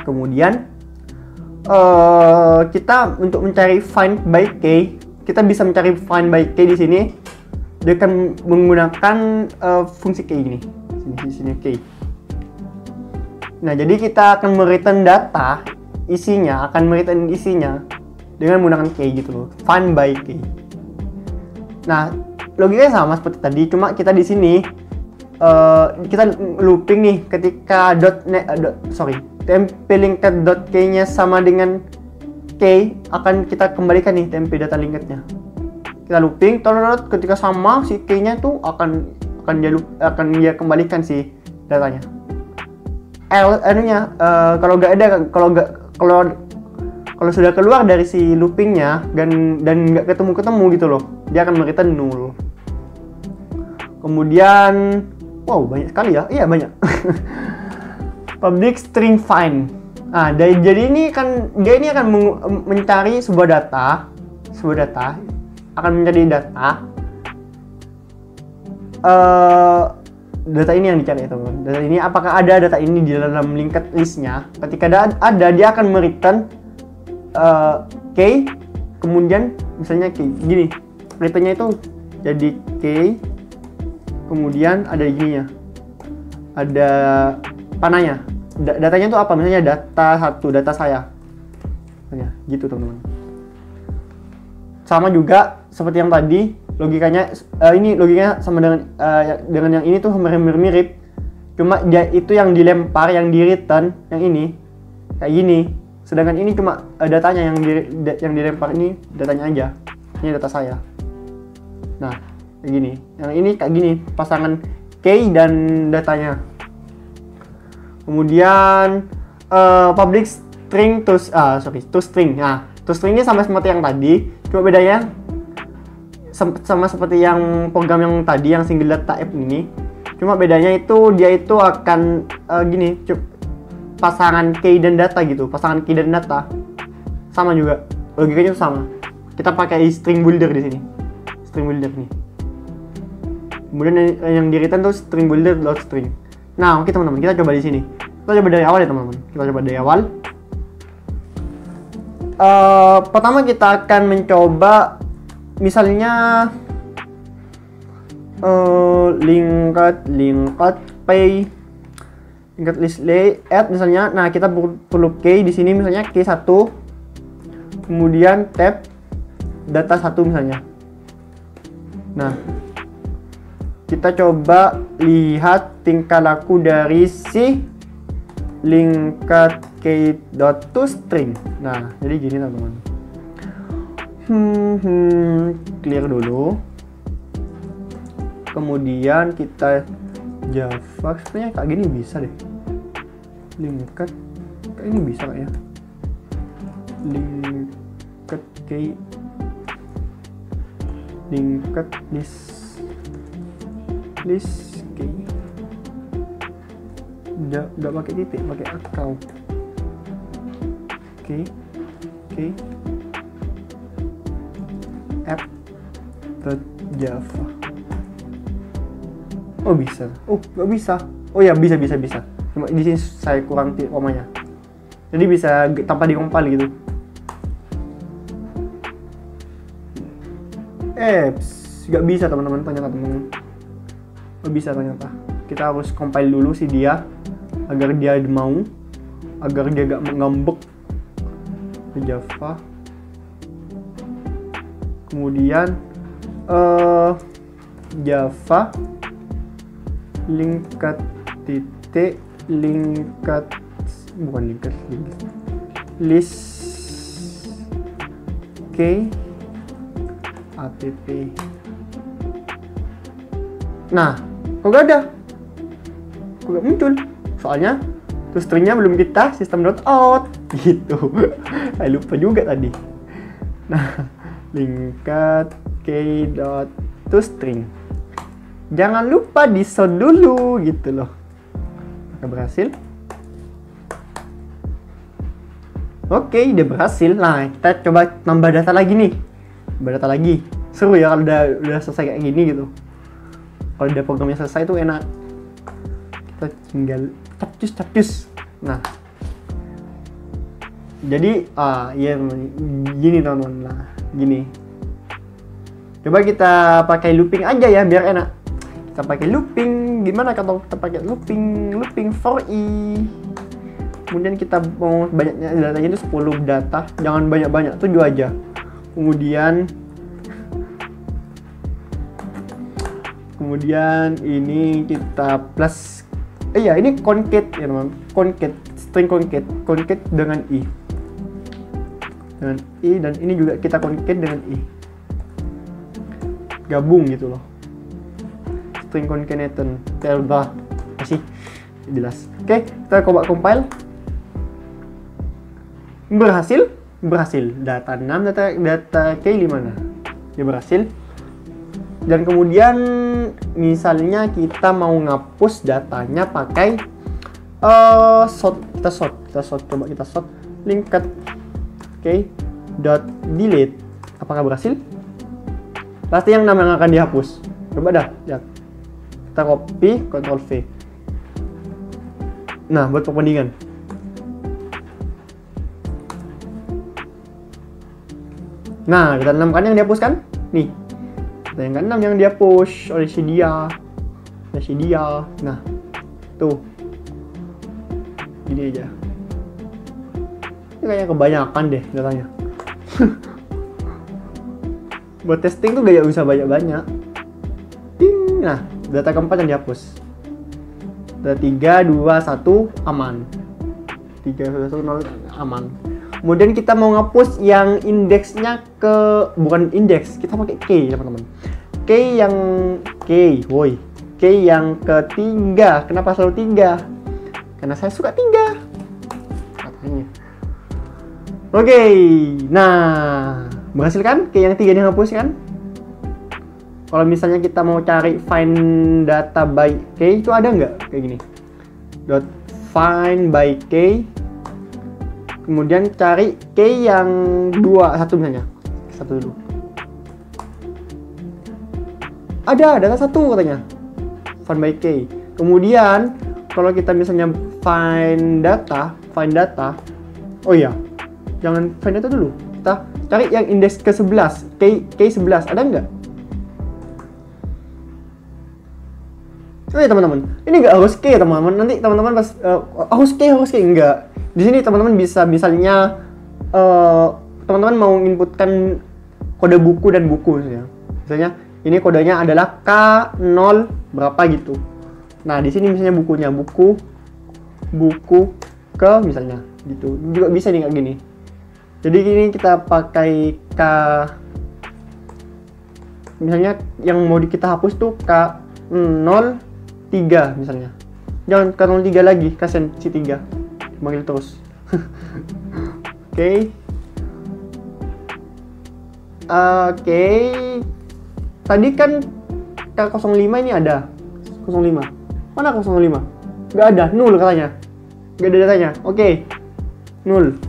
Kemudian kita untuk mencari find by K, kita bisa mencari find by K di sini dengan menggunakan fungsi K ini. Sini K. Nah, jadi kita akan mereturn data isinya, dengan menggunakan K gitu loh. Find by K. Nah, logikanya sama seperti tadi, cuma kita di sini kita looping nih ketika TMP_linked.k-nya sama dengan K, akan kita kembalikan nih TMP data linked-nya. Kita looping, ketika sama si K-nya tuh akan dia kembalikan si datanya. Kalau sudah keluar dari si loopingnya dan nggak ketemu gitu loh, dia akan mereturn null. Kemudian banyak sekali ya, iya banyak. Public string find. Nah, jadi ini dia akan mencari sebuah data akan mencari data. Data ini yang dicari teman-teman. Data ini apakah ada data ini di dalam linked listnya? Ketika ada, dia akan mereturn K. Kemudian misalnya K gini, returnnya itu jadi K. Kemudian ada gininya, ada panahnya. Datanya itu apa? Misalnya data saya. Misalnya gitu teman-teman. Sama juga seperti yang tadi, logikanya sama dengan yang ini tuh mirip. Cuma dia itu yang dilempar, yang di return, yang ini kayak gini. Sedangkan ini cuma datanya yang dilempar, ini datanya aja. Ini data saya. Nah, kayak gini. Yang ini kayak gini, pasangan K dan datanya. Kemudian public string to string. Nah, to string ini sama seperti yang tadi, cuma bedanya sama seperti yang program yang tadi yang single data app ini. Cuma bedanya itu dia itu akan gini, pasangan key dan data gitu, pasangan key dan data. Sama juga, logikanya itu sama. Kita pakai string builder di sini. String builder nih. Kemudian yang di return tuh string builder dot string. Nah, oke teman-teman, kita coba di sini. Kita coba dari awal ya teman-teman. Kita coba dari awal. Pertama kita akan mencoba misalnya linked pay, linked list lay add misalnya. Nah, kita perlu key di sini misalnya key 1. Kemudian tab data 1 misalnya. Nah, kita coba lihat tingkah laku dari si linked key.toString. Nah, jadi gini teman-teman. Clear dulu. Kemudian kita Java, sebenarnya kayak gini bisa deh. Linked kayak ini bisa kayak ya. Linked key, linked list key. Udah pakai titik, pakai account. Oke. app.java. Oh bisa. Oh nggak bisa. Oh ya bisa. Cuma di sini saya kurang komanya. Jadi bisa tanpa dikompil gitu. Nggak bisa teman-teman, ternyata teman-teman. Oh bisa ternyata. Kita harus compile dulu si dia agar dia mau, agar dia gak ngambek di Java. Kemudian Java linked list key app. Nah, kok gak ada? Kok gak muncul? Soalnya toString-nya belum kita system.out gitu. Saya lupa juga tadi. Nah, linked key.toString. Jangan lupa di-show dulu gitu loh. Maka berhasil. Oke, udah berhasil. Nah, kita coba nambah data lagi nih. Nambah data lagi. Seru ya kalau udah selesai kayak gini gitu. Kalau udah programnya selesai tuh enak. Kita tinggal capcus. Nah, jadi ya gini teman-teman. Nah, gini. Coba kita pakai looping aja ya biar enak. Kita pakai looping. Gimana kalau kita pakai looping for i. Kemudian kita mau banyaknya datanya itu 10 data, jangan banyak-banyak, 7 aja. Kemudian ini kita plus ini concat ya teman, concat, string concat dengan i. Dan ini juga kita concat dengan i. Gabung gitu loh. String concatenation. Terubah. Masih jelas. Oke, kita coba compile. Berhasil. Data 6, data key di mana? Dia berhasil. Dan kemudian misalnya kita mau ngapus datanya pakai sort. Coba kita sort linked dot delete. Apakah berhasil? Pasti yang 6 yang akan dihapus. Coba dah, ya. Kita copy, Ctrl V. Nah, buat perbandingan. Nah, kita 6 kan yang dihapus kan? Nih. Kita yang ke-6 yang dihapus oleh si dia. Nah, tuh. Gini aja. Ini kayaknya kebanyakan deh datanya. Buat testing tuh gak usah banyak-banyak. Nah, data keempat yang dihapus. Data 3, 2, 1 aman. 3, 2, 1, 0 aman. Kemudian kita mau ngapus yang indeksnya bukan indeks, kita pakai key teman-teman. Key yang ketiga. Kenapa selalu 3? Karena saya suka 3 katanya. Oke, nah berhasil kan? Key yang 3 dihapus kan? Kalau misalnya kita mau cari find data by key, itu ada nggak kayak gini? Dot find by key. Kemudian cari key yang 1 misalnya. 1 dulu. Ada data 1 katanya. Find by key. Kemudian kalau kita misalnya find data. Oh iya. Jangan find data dulu. Kita cari yang indeks ke-11. Key 11 ada nggak? Oh ya teman-teman. Ini nggak harus key teman-teman. Nanti teman-teman pas harus key enggak. Di sini teman-teman bisa misalnya teman-teman mau inputkan kode buku dan buku ya. Misalnya ini kodenya adalah K0 berapa gitu. Nah, di sini misalnya bukunya buku ke misalnya gitu. Juga bisa nih kayak gini. Jadi gini kita pakai misalnya yang mau kita hapus tuh K03 misalnya. Jangan K03 lagi, kasihan si 3. Manggil terus. Oke. Tadi kan K05 ini ada. 05. Mana 05? Gak ada, 0 katanya. Gak ada datanya. Oke. 0.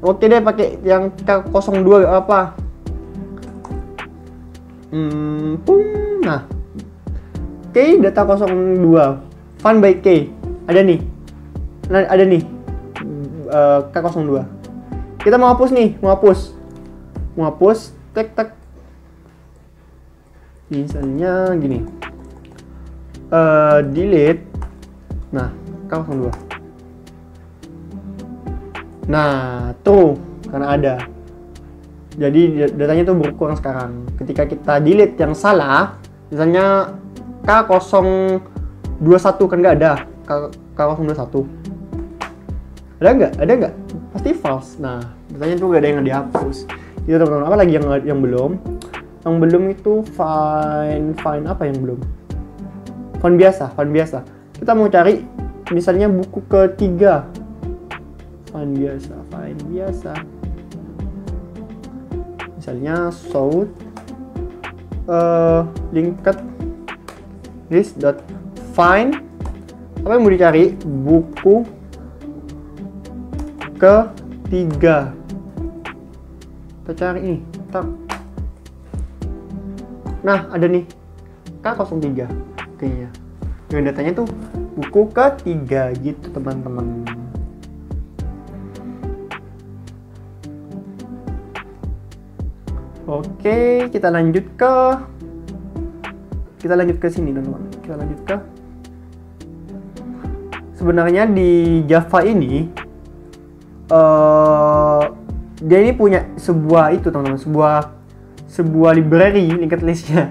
Oke deh, pakai yang K02 gak apa. Nah. Oke, data 02. Find by key. Ada nih. K02. Kita mau hapus nih, mau hapus tek. Misalnya gini. Delete. Nah, K02. Nah, tuh karena ada. Jadi datanya tuh berkurang sekarang. Ketika kita delete yang salah, misalnya K021 kan nggak ada. K021. Ada nggak? Pasti false. Nah, datanya tuh gak ada yang dihapus. Itu teman-teman. Apa lagi yang belum? Yang belum itu find apa yang belum? Find biasa. Kita mau cari misalnya buku ketiga. Find biasa. Misalnya sort linked list dot find. Apa yang mau dicari? Buku ketiga. Kita cari ini. Nah, ada nih K03 kayaknya. Yang datanya tuh buku ketiga gitu teman-teman. Oke, kita lanjut ke sini teman-teman. Kita lanjut ke sebenarnya di Java ini dia ini punya sebuah itu teman-teman, sebuah library linked listnya.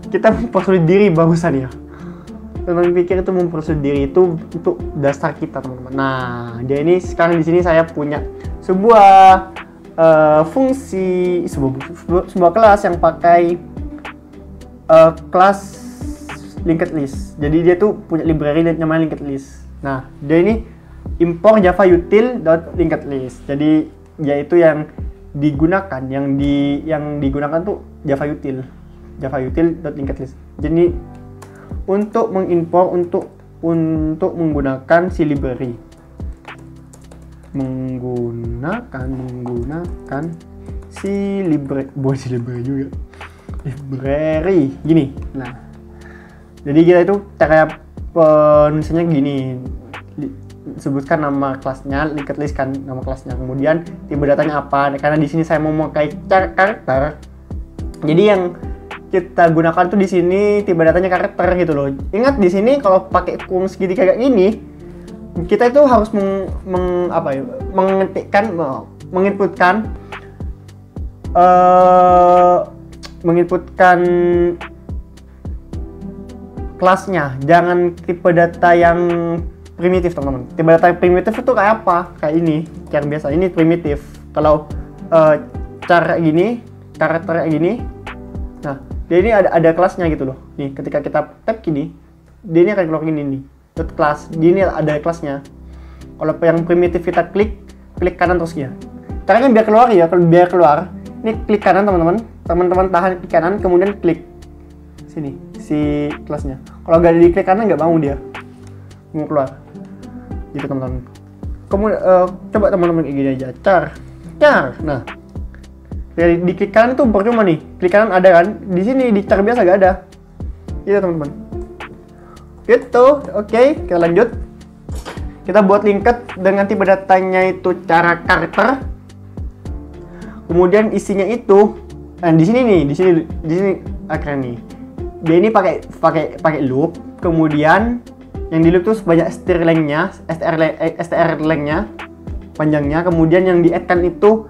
Kita mempersulit diri bagusan ya. Teman-teman pikir itu mempersulit diri itu untuk dasar kita teman-teman. Nah, dia ini sekarang di sini saya punya sebuah fungsi sebuah kelas yang pakai kelas linked list. Jadi dia tuh punya library dan namanya linked list. Nah, dia ini import java util.linked list. Jadi yaitu yang digunakan tuh java util.linked list. Jadi untuk mengimport untuk menggunakan si library. menggunakan si library gini. Nah, jadi kita itu cara penulisannya gini, sebutkan nama kelasnya, linked list kan nama kelasnya, kemudian tipe datanya apa. Karena di sini saya mau memakai karakter, jadi yang kita gunakan tuh di sini tipe datanya karakter gitu loh. Ingat di sini kalau pakai kurung segini kayak gini, kita itu harus menginputkan kelasnya, jangan tipe data yang primitif teman-teman. Tipe data primitif itu kayak apa? Kayak ini, cara biasa ini primitif. Kalau cara gini, karakter gini, nah dia ini ada kelasnya gitu loh. Nih ketika kita tab gini, dia ini akan keluar gini nih. Kelas, di ini ada kelasnya. Kalau yang primitif kita klik kanan terus ya. Caranya biar keluar ya, biar keluar. Ini klik kanan teman-teman. Teman-teman tahan klik kanan, kemudian klik sini si kelasnya. Kalau nggak di klik kanan nggak mau dia mau keluar. Gitu teman-teman. Kemudian coba teman-teman kayak gini aja. Char. Nah, dari di klik kanan itu percuma nih. Klik kanan ada kan? Di sini di char biasa nggak ada. Gitu teman-teman. Gitu, oke, kita lanjut. Kita buat linked dengan tipe datanya itu cara karakter. Kemudian isinya itu, di sini akhirnya nih. Dia ini pakai loop. Kemudian yang di loop tuh sebanyak str length-nya, panjangnya. Kemudian yang di add-kan itu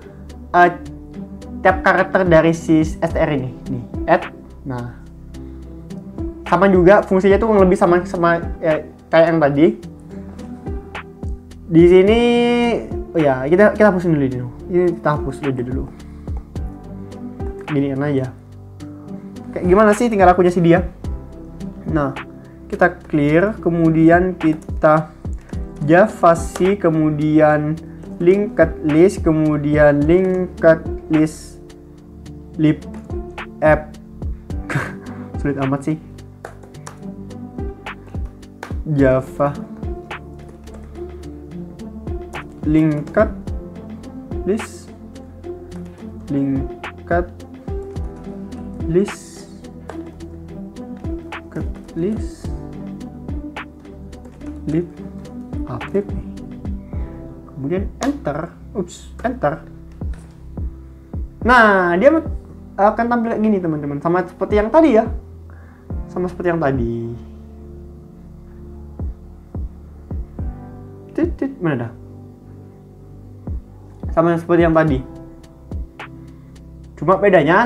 tiap karakter dari si str ini, nih add. Nah, sama juga fungsinya tuh lebih sama kayak yang tadi. Di sini ya kita hapusin dulu ini. Kita hapus dulu. Gini aja. Kayak gimana sih tinggal akunya sih dia. Nah, kita clear, kemudian kita javasc, kemudian linked list, kemudian linked list lib app. Sulit amat sih. Java linked list lib app, kemudian enter. Nah, dia akan tampil kayak gini teman-teman, sama seperti yang tadi ya, mana dah? Sama seperti yang tadi. Cuma bedanya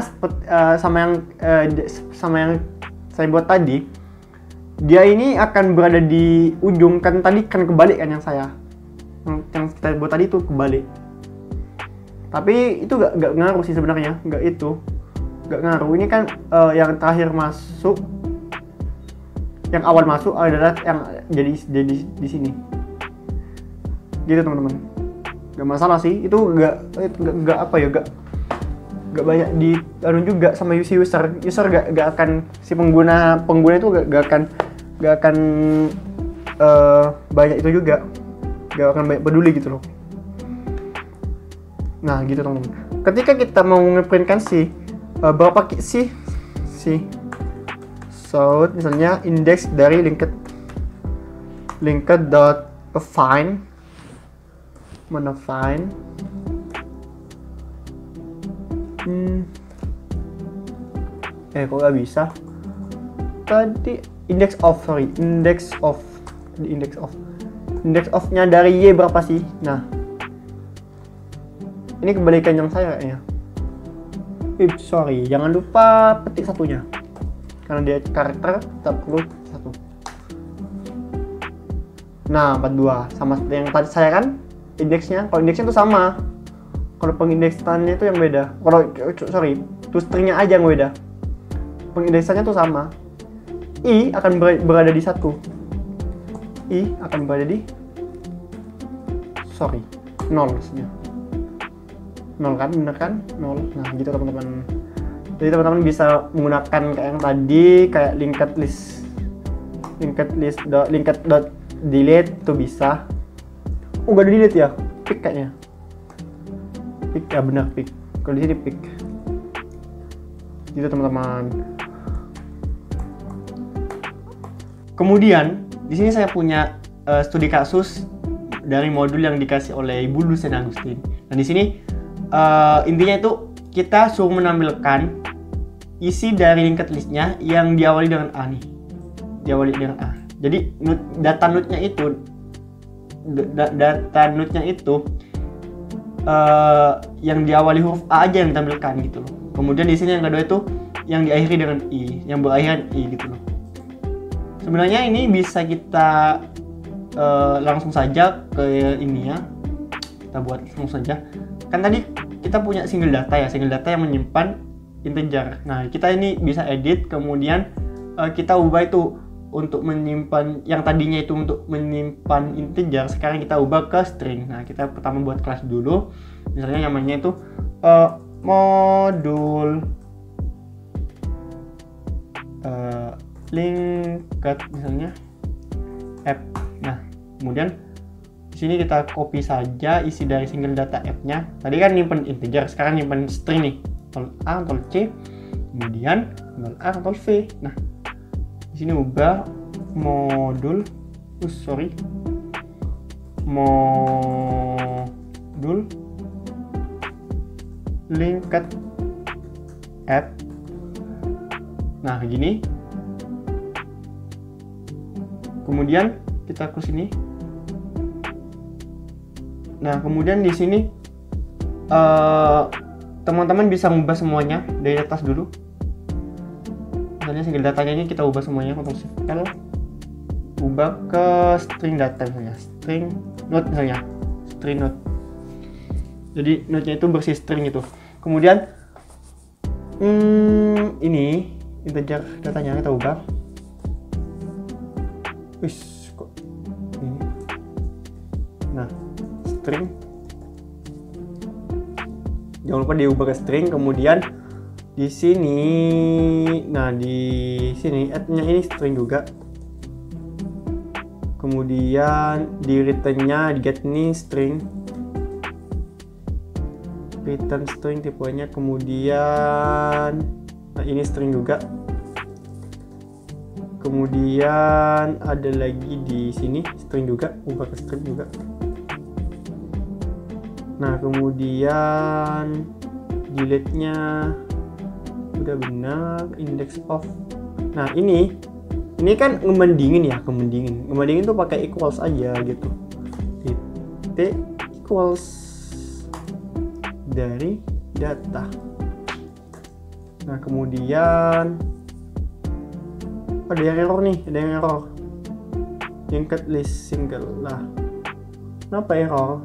sama yang saya buat tadi, dia ini akan berada di ujung. Kan tadi kan kebalik kan yang kita buat tadi itu kebalik. Tapi itu gak ngaruh sih sebenarnya, gak ngaruh. Ini kan yang terakhir masuk, yang awal masuk adalah yang jadi di sini. Gitu teman-teman, nggak masalah sih, itu nggak banyak di juga sama user nggak akan, si pengguna itu nggak akan banyak itu juga, nggak akan banyak peduli gitu loh. Nah gitu teman-teman, ketika kita mau ngeprintkan berapa sih sih. So misalnya index dari linked dot find, mana find, kok gak bisa tadi. Index of-nya dari Y berapa sih? Nah, ini kebalikan yang saya kayaknya. Sorry, jangan lupa petik satunya karena dia karakter, kita perlu satu. Nah, 42 sama seperti yang tadi saya kan indeksnya. Kalau indeksnya itu sama, kalau pengindeksannya itu yang beda. Kalau to stringnya aja yang beda, pengindeksannya tuh sama. I akan berada di 1. I akan berada di 0 maksudnya. 0 kan, bener kan? 0. Nah, gitu teman-teman. Jadi teman-teman bisa menggunakan kayak yang tadi, kayak linked dot delete tuh bisa. Oh, gak ada delete ya? Pick kayaknya. Pick ya, benar pick. Kalau di sini pick. Gitu teman-teman. Kemudian di sini saya punya studi kasus dari modul yang dikasih oleh Ibu Lucien Agustin. Dan di sini intinya itu kita suruh menampilkan isi dari linked listnya yang diawali dengan A nih. Diawali dengan A. Jadi data node-nya itu yang diawali huruf A aja yang ditampilkan gitu loh. Kemudian di sini yang kedua itu yang diakhiri dengan I, yang berakhir I gitu loh. Sebenarnya ini bisa kita langsung saja ke ini ya. Kita buat langsung saja. Kan tadi kita punya single data ya, single data yang menyimpan integer. Nah, kita ini bisa edit, kemudian kita ubah itu untuk menyimpan yang tadinya itu untuk menyimpan integer, sekarang kita ubah ke string. Nah, kita pertama buat kelas dulu. Misalnya namanya itu modul linked misalnya app. Nah, kemudian di sini kita copy saja isi dari single data app-nya. Tadi kan nyimpen integer, sekarang nyimpen string nih. Ctrl A, Ctrl C, kemudian Ctrl A, Ctrl V. Nah, di sini ubah modul linked app. Nah, gini. Kemudian kita ke sini. Nah, kemudian di sini teman-teman bisa mengubah semuanya dari atas dulu. Misalnya single datanya ini kita ubah semuanya, Ctrl Shift L, ubah ke string data misalnya, string node misalnya, string node. Jadi node-nya itu bersih string itu. Kemudian ini integer datanya kita ubah. Kok ini? Nah, string. Jangan lupa diubah ke string. Kemudian di sini, nah di sini add-nya ini string juga. Kemudian di return-nya di get ini string. Return string tipenya. Kemudian nah ini string juga. Kemudian ada lagi di sini string juga, ubah ke string juga. Nah, kemudian delete-nya udah benar, index of. Nah, ini kan ngebandingin ya, ngebandingin tuh pakai equals aja gitu. Titik equals dari data. Nah, kemudian ada yang error nih, linked list single lah. Kenapa error?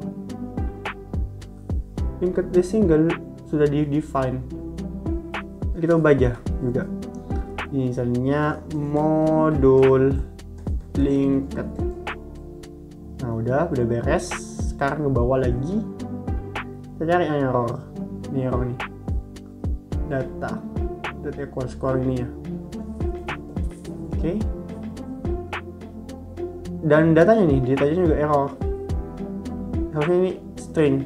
Linked list single sudah di-define. Kita ubah aja juga. Ini misalnya modul linked. Nah, udah beres. Sekarang ke bawah lagi. Kita cari yang error. Ini error nih. Data equal score ini ya. Oke. Dan datanya juga error. Harusnya ini string.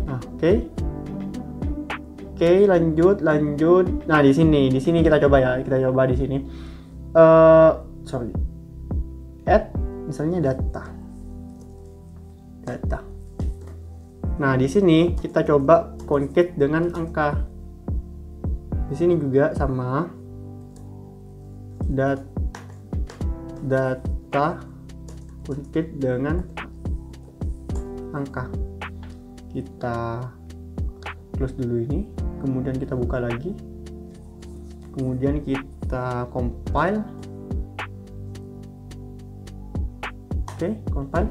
Nah, oke. Oke, lanjut. Nah, di sini kita coba ya. Kita coba di sini. Add misalnya data. Nah, di sini kita coba concat dengan angka. Di sini juga sama. Data concat dengan angka. Kita close dulu ini, kemudian kita buka lagi, kemudian kita compile. Oke, compile.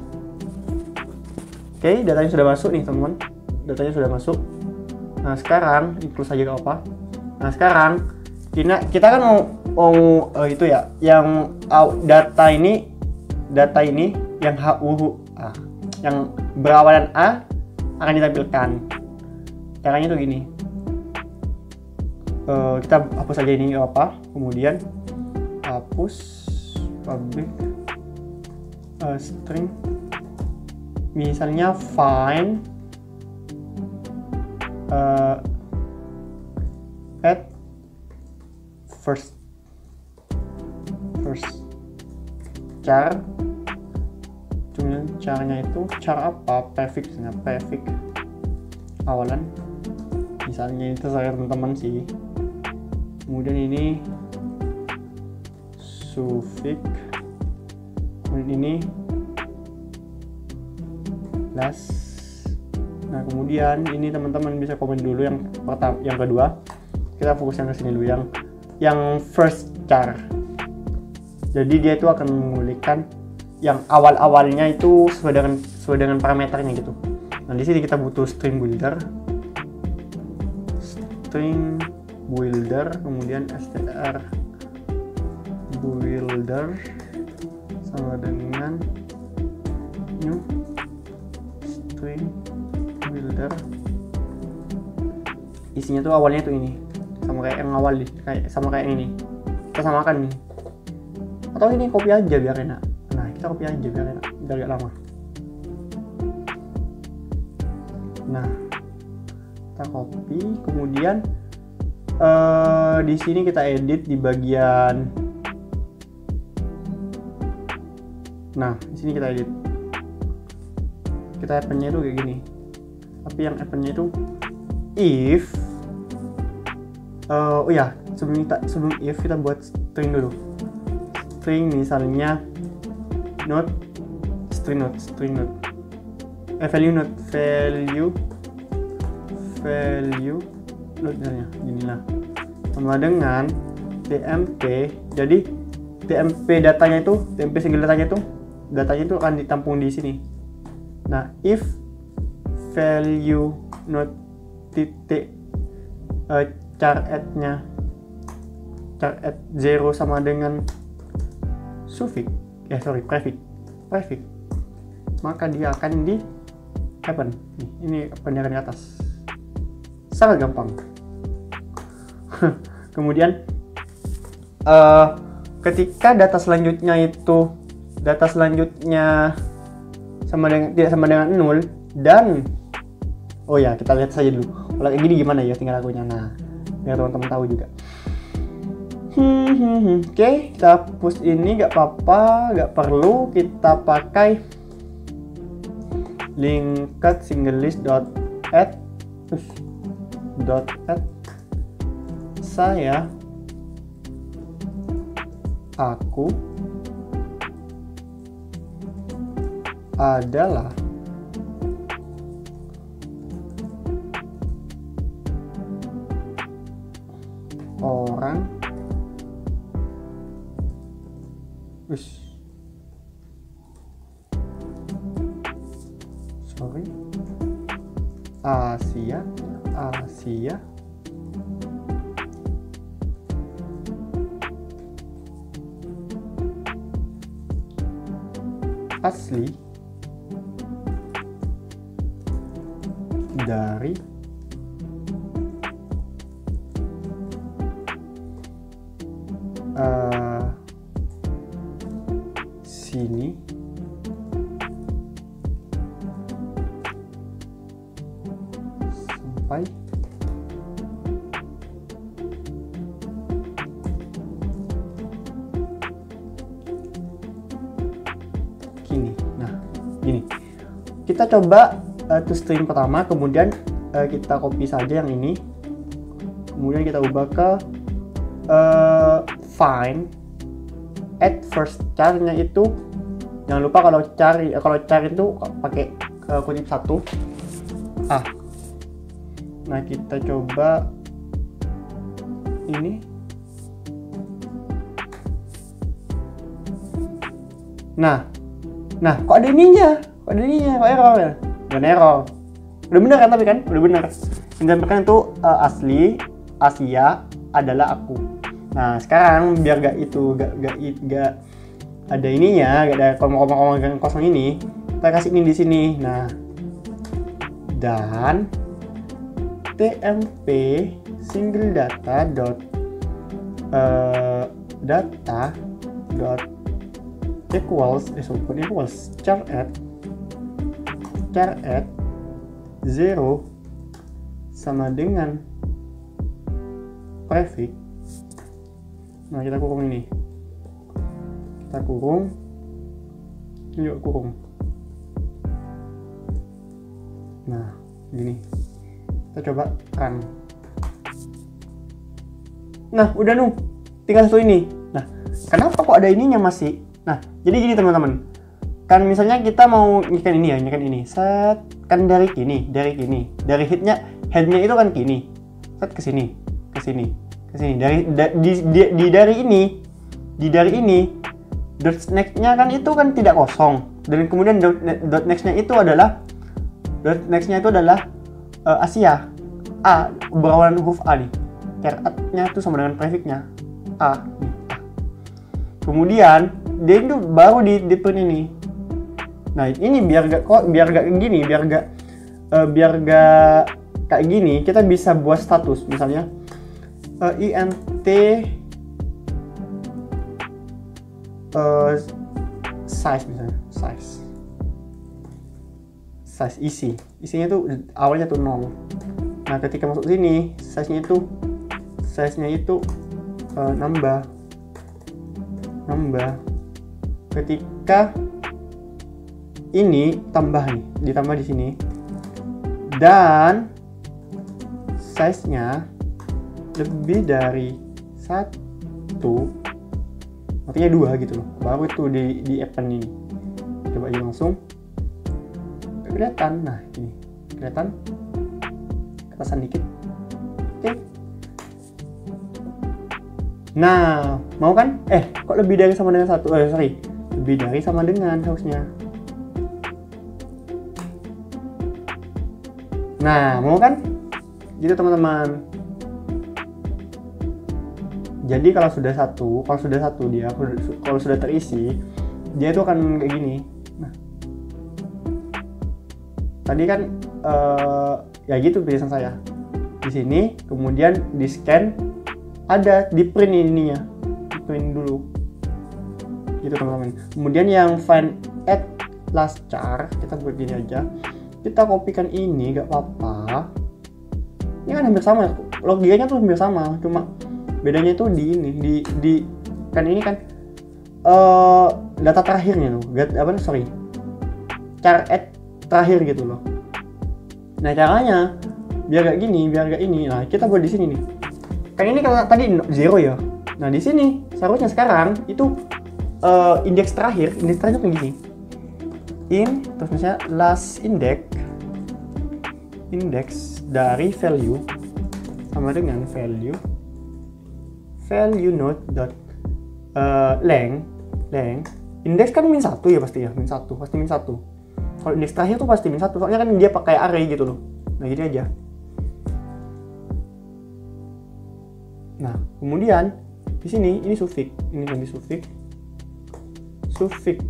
Oke, datanya sudah masuk nih teman-teman, datanya sudah masuk. Nah, sekarang close aja gak apa. Nah, sekarang kita kan mau itu ya, yang data ini yang yang berawalan A akan ditampilkan. Caranya tuh gini, kita hapus aja ini gak apa, kemudian hapus public string, misalnya find at first char. Cuman caranya itu char apa, prefix awalan, misalnya itu saya teman-teman sih. Kemudian ini suffix, kemudian ini last. Nah, kemudian ini teman-teman bisa komen dulu yang pertama, yang kedua. Kita fokus yang kesini dulu, yang first char. Jadi dia itu akan mengulikan yang awal-awalnya itu sesuai dengan parameternya gitu. Nah, di sini kita butuh string builder, kemudian str builder sama dengan new string builder. Isinya tuh awalnya tuh ini, sama kayak yang awal, sama kayak ini. Kita samakan nih. Atau ini copy aja biar enak. Nah, kita copy aja biar enak, biar gak lama. Nah, kita copy, kemudian di sini kita edit di bagian. Nah, di sini kita edit. Kita append-nya itu kayak gini. Tapi yang append-nya itu if sebelum if kita buat string dulu. String misalnya value misalnya ginilah, sama dengan tmp. Jadi tmp single datanya itu akan ditampung di sini. Nah, if value not titik char add 0 sama dengan prefix, maka dia akan di append. Ini append-nya ke atas. Sangat gampang. Kemudian ketika data selanjutnya tidak sama dengan 0 dan kita lihat saja dulu. Kalau kayak gini gimana ya tinggal lakunya. Nah, biar teman-teman tahu juga. Oke, kita hapus ini, gak apa-apa, gak perlu. Kita pakai linked single list .add aku adalah orang Asia asli dari sini sampai gini. Kita coba toString pertama, kemudian kita copy saja yang ini, kemudian kita ubah ke find at first char-nya itu jangan lupa kalau char itu pakai kutip 1 A. Nah, kita coba ini. Nah, kok ada ininya? Kok error ya? Bukan error. Udah bener kan, tapi kan? Udah bener. Yang itu asli, Asia adalah aku. Nah, sekarang biar gak ada ininya, gak ada koma-koma yang kosong ini, kita kasih ini di sini. Nah, dan tmp single data equals char at 0 sama dengan prefix. Nah, kita kurung ini, ini juga kurung. Nah, gini, kita coba run. Nah, udah tinggal satu ini. Nah, kenapa kok ada ininya masih? Nah, jadi gini teman-teman, kan misalnya kita mau nyikan ini, set kan dari headnya itu kan gini, set ke sini, dari ini dot next-nya kan itu kan tidak kosong, dan kemudian dot next-nya itu adalah Asia A, berwarna huruf A nih, char-nya itu sama dengan prefix-nya A nih. Kemudian dia itu baru di print ini. Nah, ini biar gak kayak gini, kita bisa buat status misalnya int size, misalnya size isinya tuh awalnya tuh 0. Nah, ketika masuk sini size-nya itu nambah ketika ini ditambah di sini, dan size-nya lebih dari 1, artinya 2 gitu loh, baru itu di append ini. Coba aja langsung kelihatan. Nah, ini kelihatan, kerasan dikit. Oke. Nah, mau kan? Kok lebih dari sama dengan 1? Lebih dari sama dengan harusnya. Nah, mau kan? Gitu teman-teman. Jadi kalau sudah satu dia, kalau sudah terisi, dia itu akan kayak gini. Nah, tadi kan ya gitu tulisan saya di sini, kemudian di scan, ada di print ininya, di print dulu, gitu teman-teman. Kemudian yang find at last char, kita buat gini aja, kita kopikan ini, gak apa-apa. Ini kan hampir sama, logikanya tuh hampir sama, cuma bedanya itu di ini, kan ini kan data terakhirnya loh, char at terakhir gitu loh. Nah, caranya biar gak gini, biar gak ini, nah kita buat di sini nih. Kan ini kalau tadi 0 ya. Nah, di sini seharusnya sekarang itu indeks terakhir kayak gini. Terus misalnya last index dari value sama dengan value node dot length. Indeks kan -1 ya pasti ya, pasti -1. Kalau indeks terakhir tuh pasti -1, soalnya kan dia pakai array gitu loh. Nah, gini aja. Nah, kemudian di sini ini suffix, ini ganti suffix.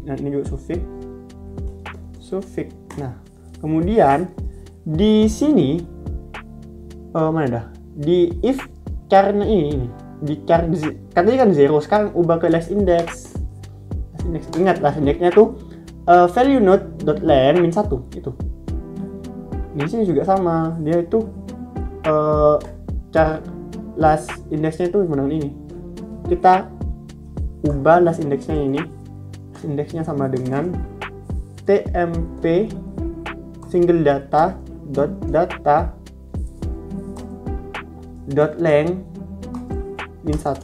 Nah, ini juga suffix. Nah, kemudian di sini mana dah? Di if char-nya ini, di char kan tadi kan 0, sekarang ubah ke last index. Ingat last index-nya tuh value node dot length -1 itu. Di sini juga sama, dia itu char last index-nya itu sama dengan ini. Kita ubah last index-nya ini, index-nya sama dengan t tmp single data dot length min 1.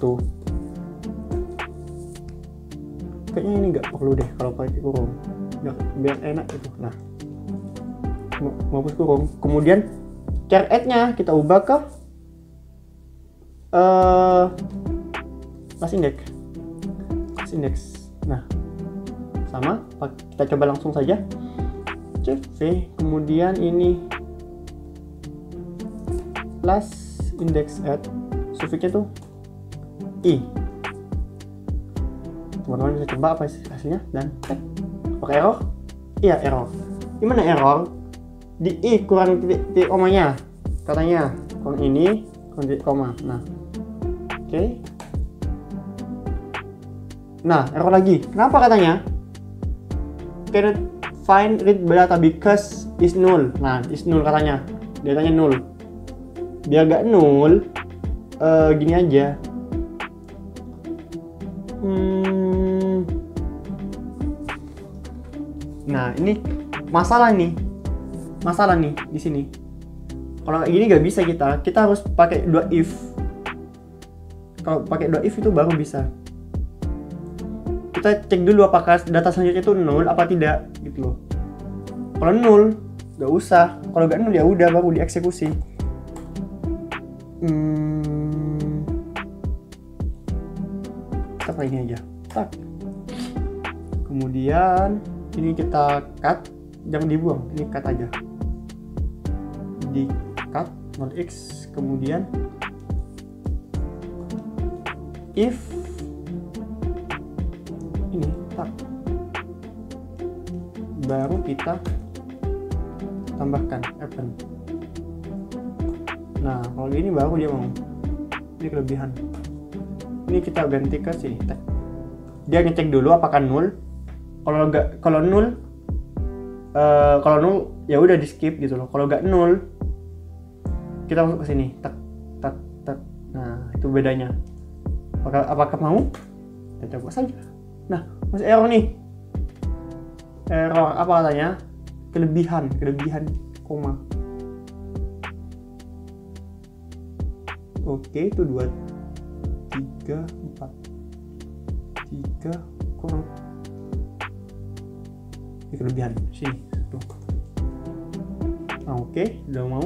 Kayaknya ini nggak perlu deh kalau pakai kurung, biar enak gitu. Nah, mau hapus kurung, kemudian char add-nya kita ubah ke class index. Nah, sama, kita coba langsung saja cv, kemudian ini class index add, suffiksnya tuh i. Teman-teman bisa coba apa hasilnya dan pakai error. Iya, error. Gimana error? Di i kurang titik komanya katanya, kurang ini kurang titik koma. Nah, oke. Nah, error lagi. Kenapa katanya? Cannot find read data because is null. Nah, is null katanya. Datanya null. Biar gak null, gini aja. Nah, ini masalah nih di sini. Kalau kayak gini nggak bisa, kita harus pakai 2 if. Kalau pakai 2 if itu baru bisa. Kita cek dulu apakah data selanjutnya itu null apa tidak gitu loh. Kalau null nggak usah, kalau nggak null ya udah baru dieksekusi. Kita pakai ini aja. Tak. Kemudian ini kita cut, jangan dibuang, ini cut aja. Di cut not x, kemudian if ini tak, baru kita tambahkan append. Nah, kalau ini baru dia mau, ini kelebihan. Ini kita ganti ke sini, dia ngecek dulu apakah null. Kalau null ya udah di skip gitu loh. Kalau nggak null kita masuk ke sini, tak. Nah, itu bedanya. Apakah mau? Kita coba saja. Nah, masih error nih. Error apa katanya? Kelebihan koma. Oke, itu 2 3 4 3 kurang. Ini kelebihan sini tuh. Nah, oke, udah mau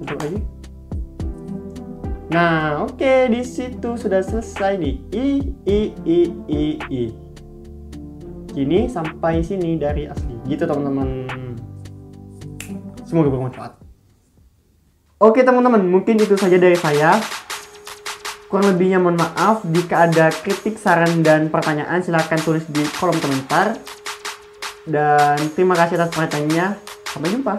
tutup lagi. Nah, oke, di situ sudah selesai nih. I. Kini sampai sini dari asli gitu teman-teman. Semoga bermanfaat. Oke teman-teman, mungkin itu saja dari saya. Kurang lebihnya mohon maaf. Jika ada kritik, saran, dan pertanyaan silahkan tulis di kolom komentar. Dan terima kasih atas perhatiannya. Sampai jumpa.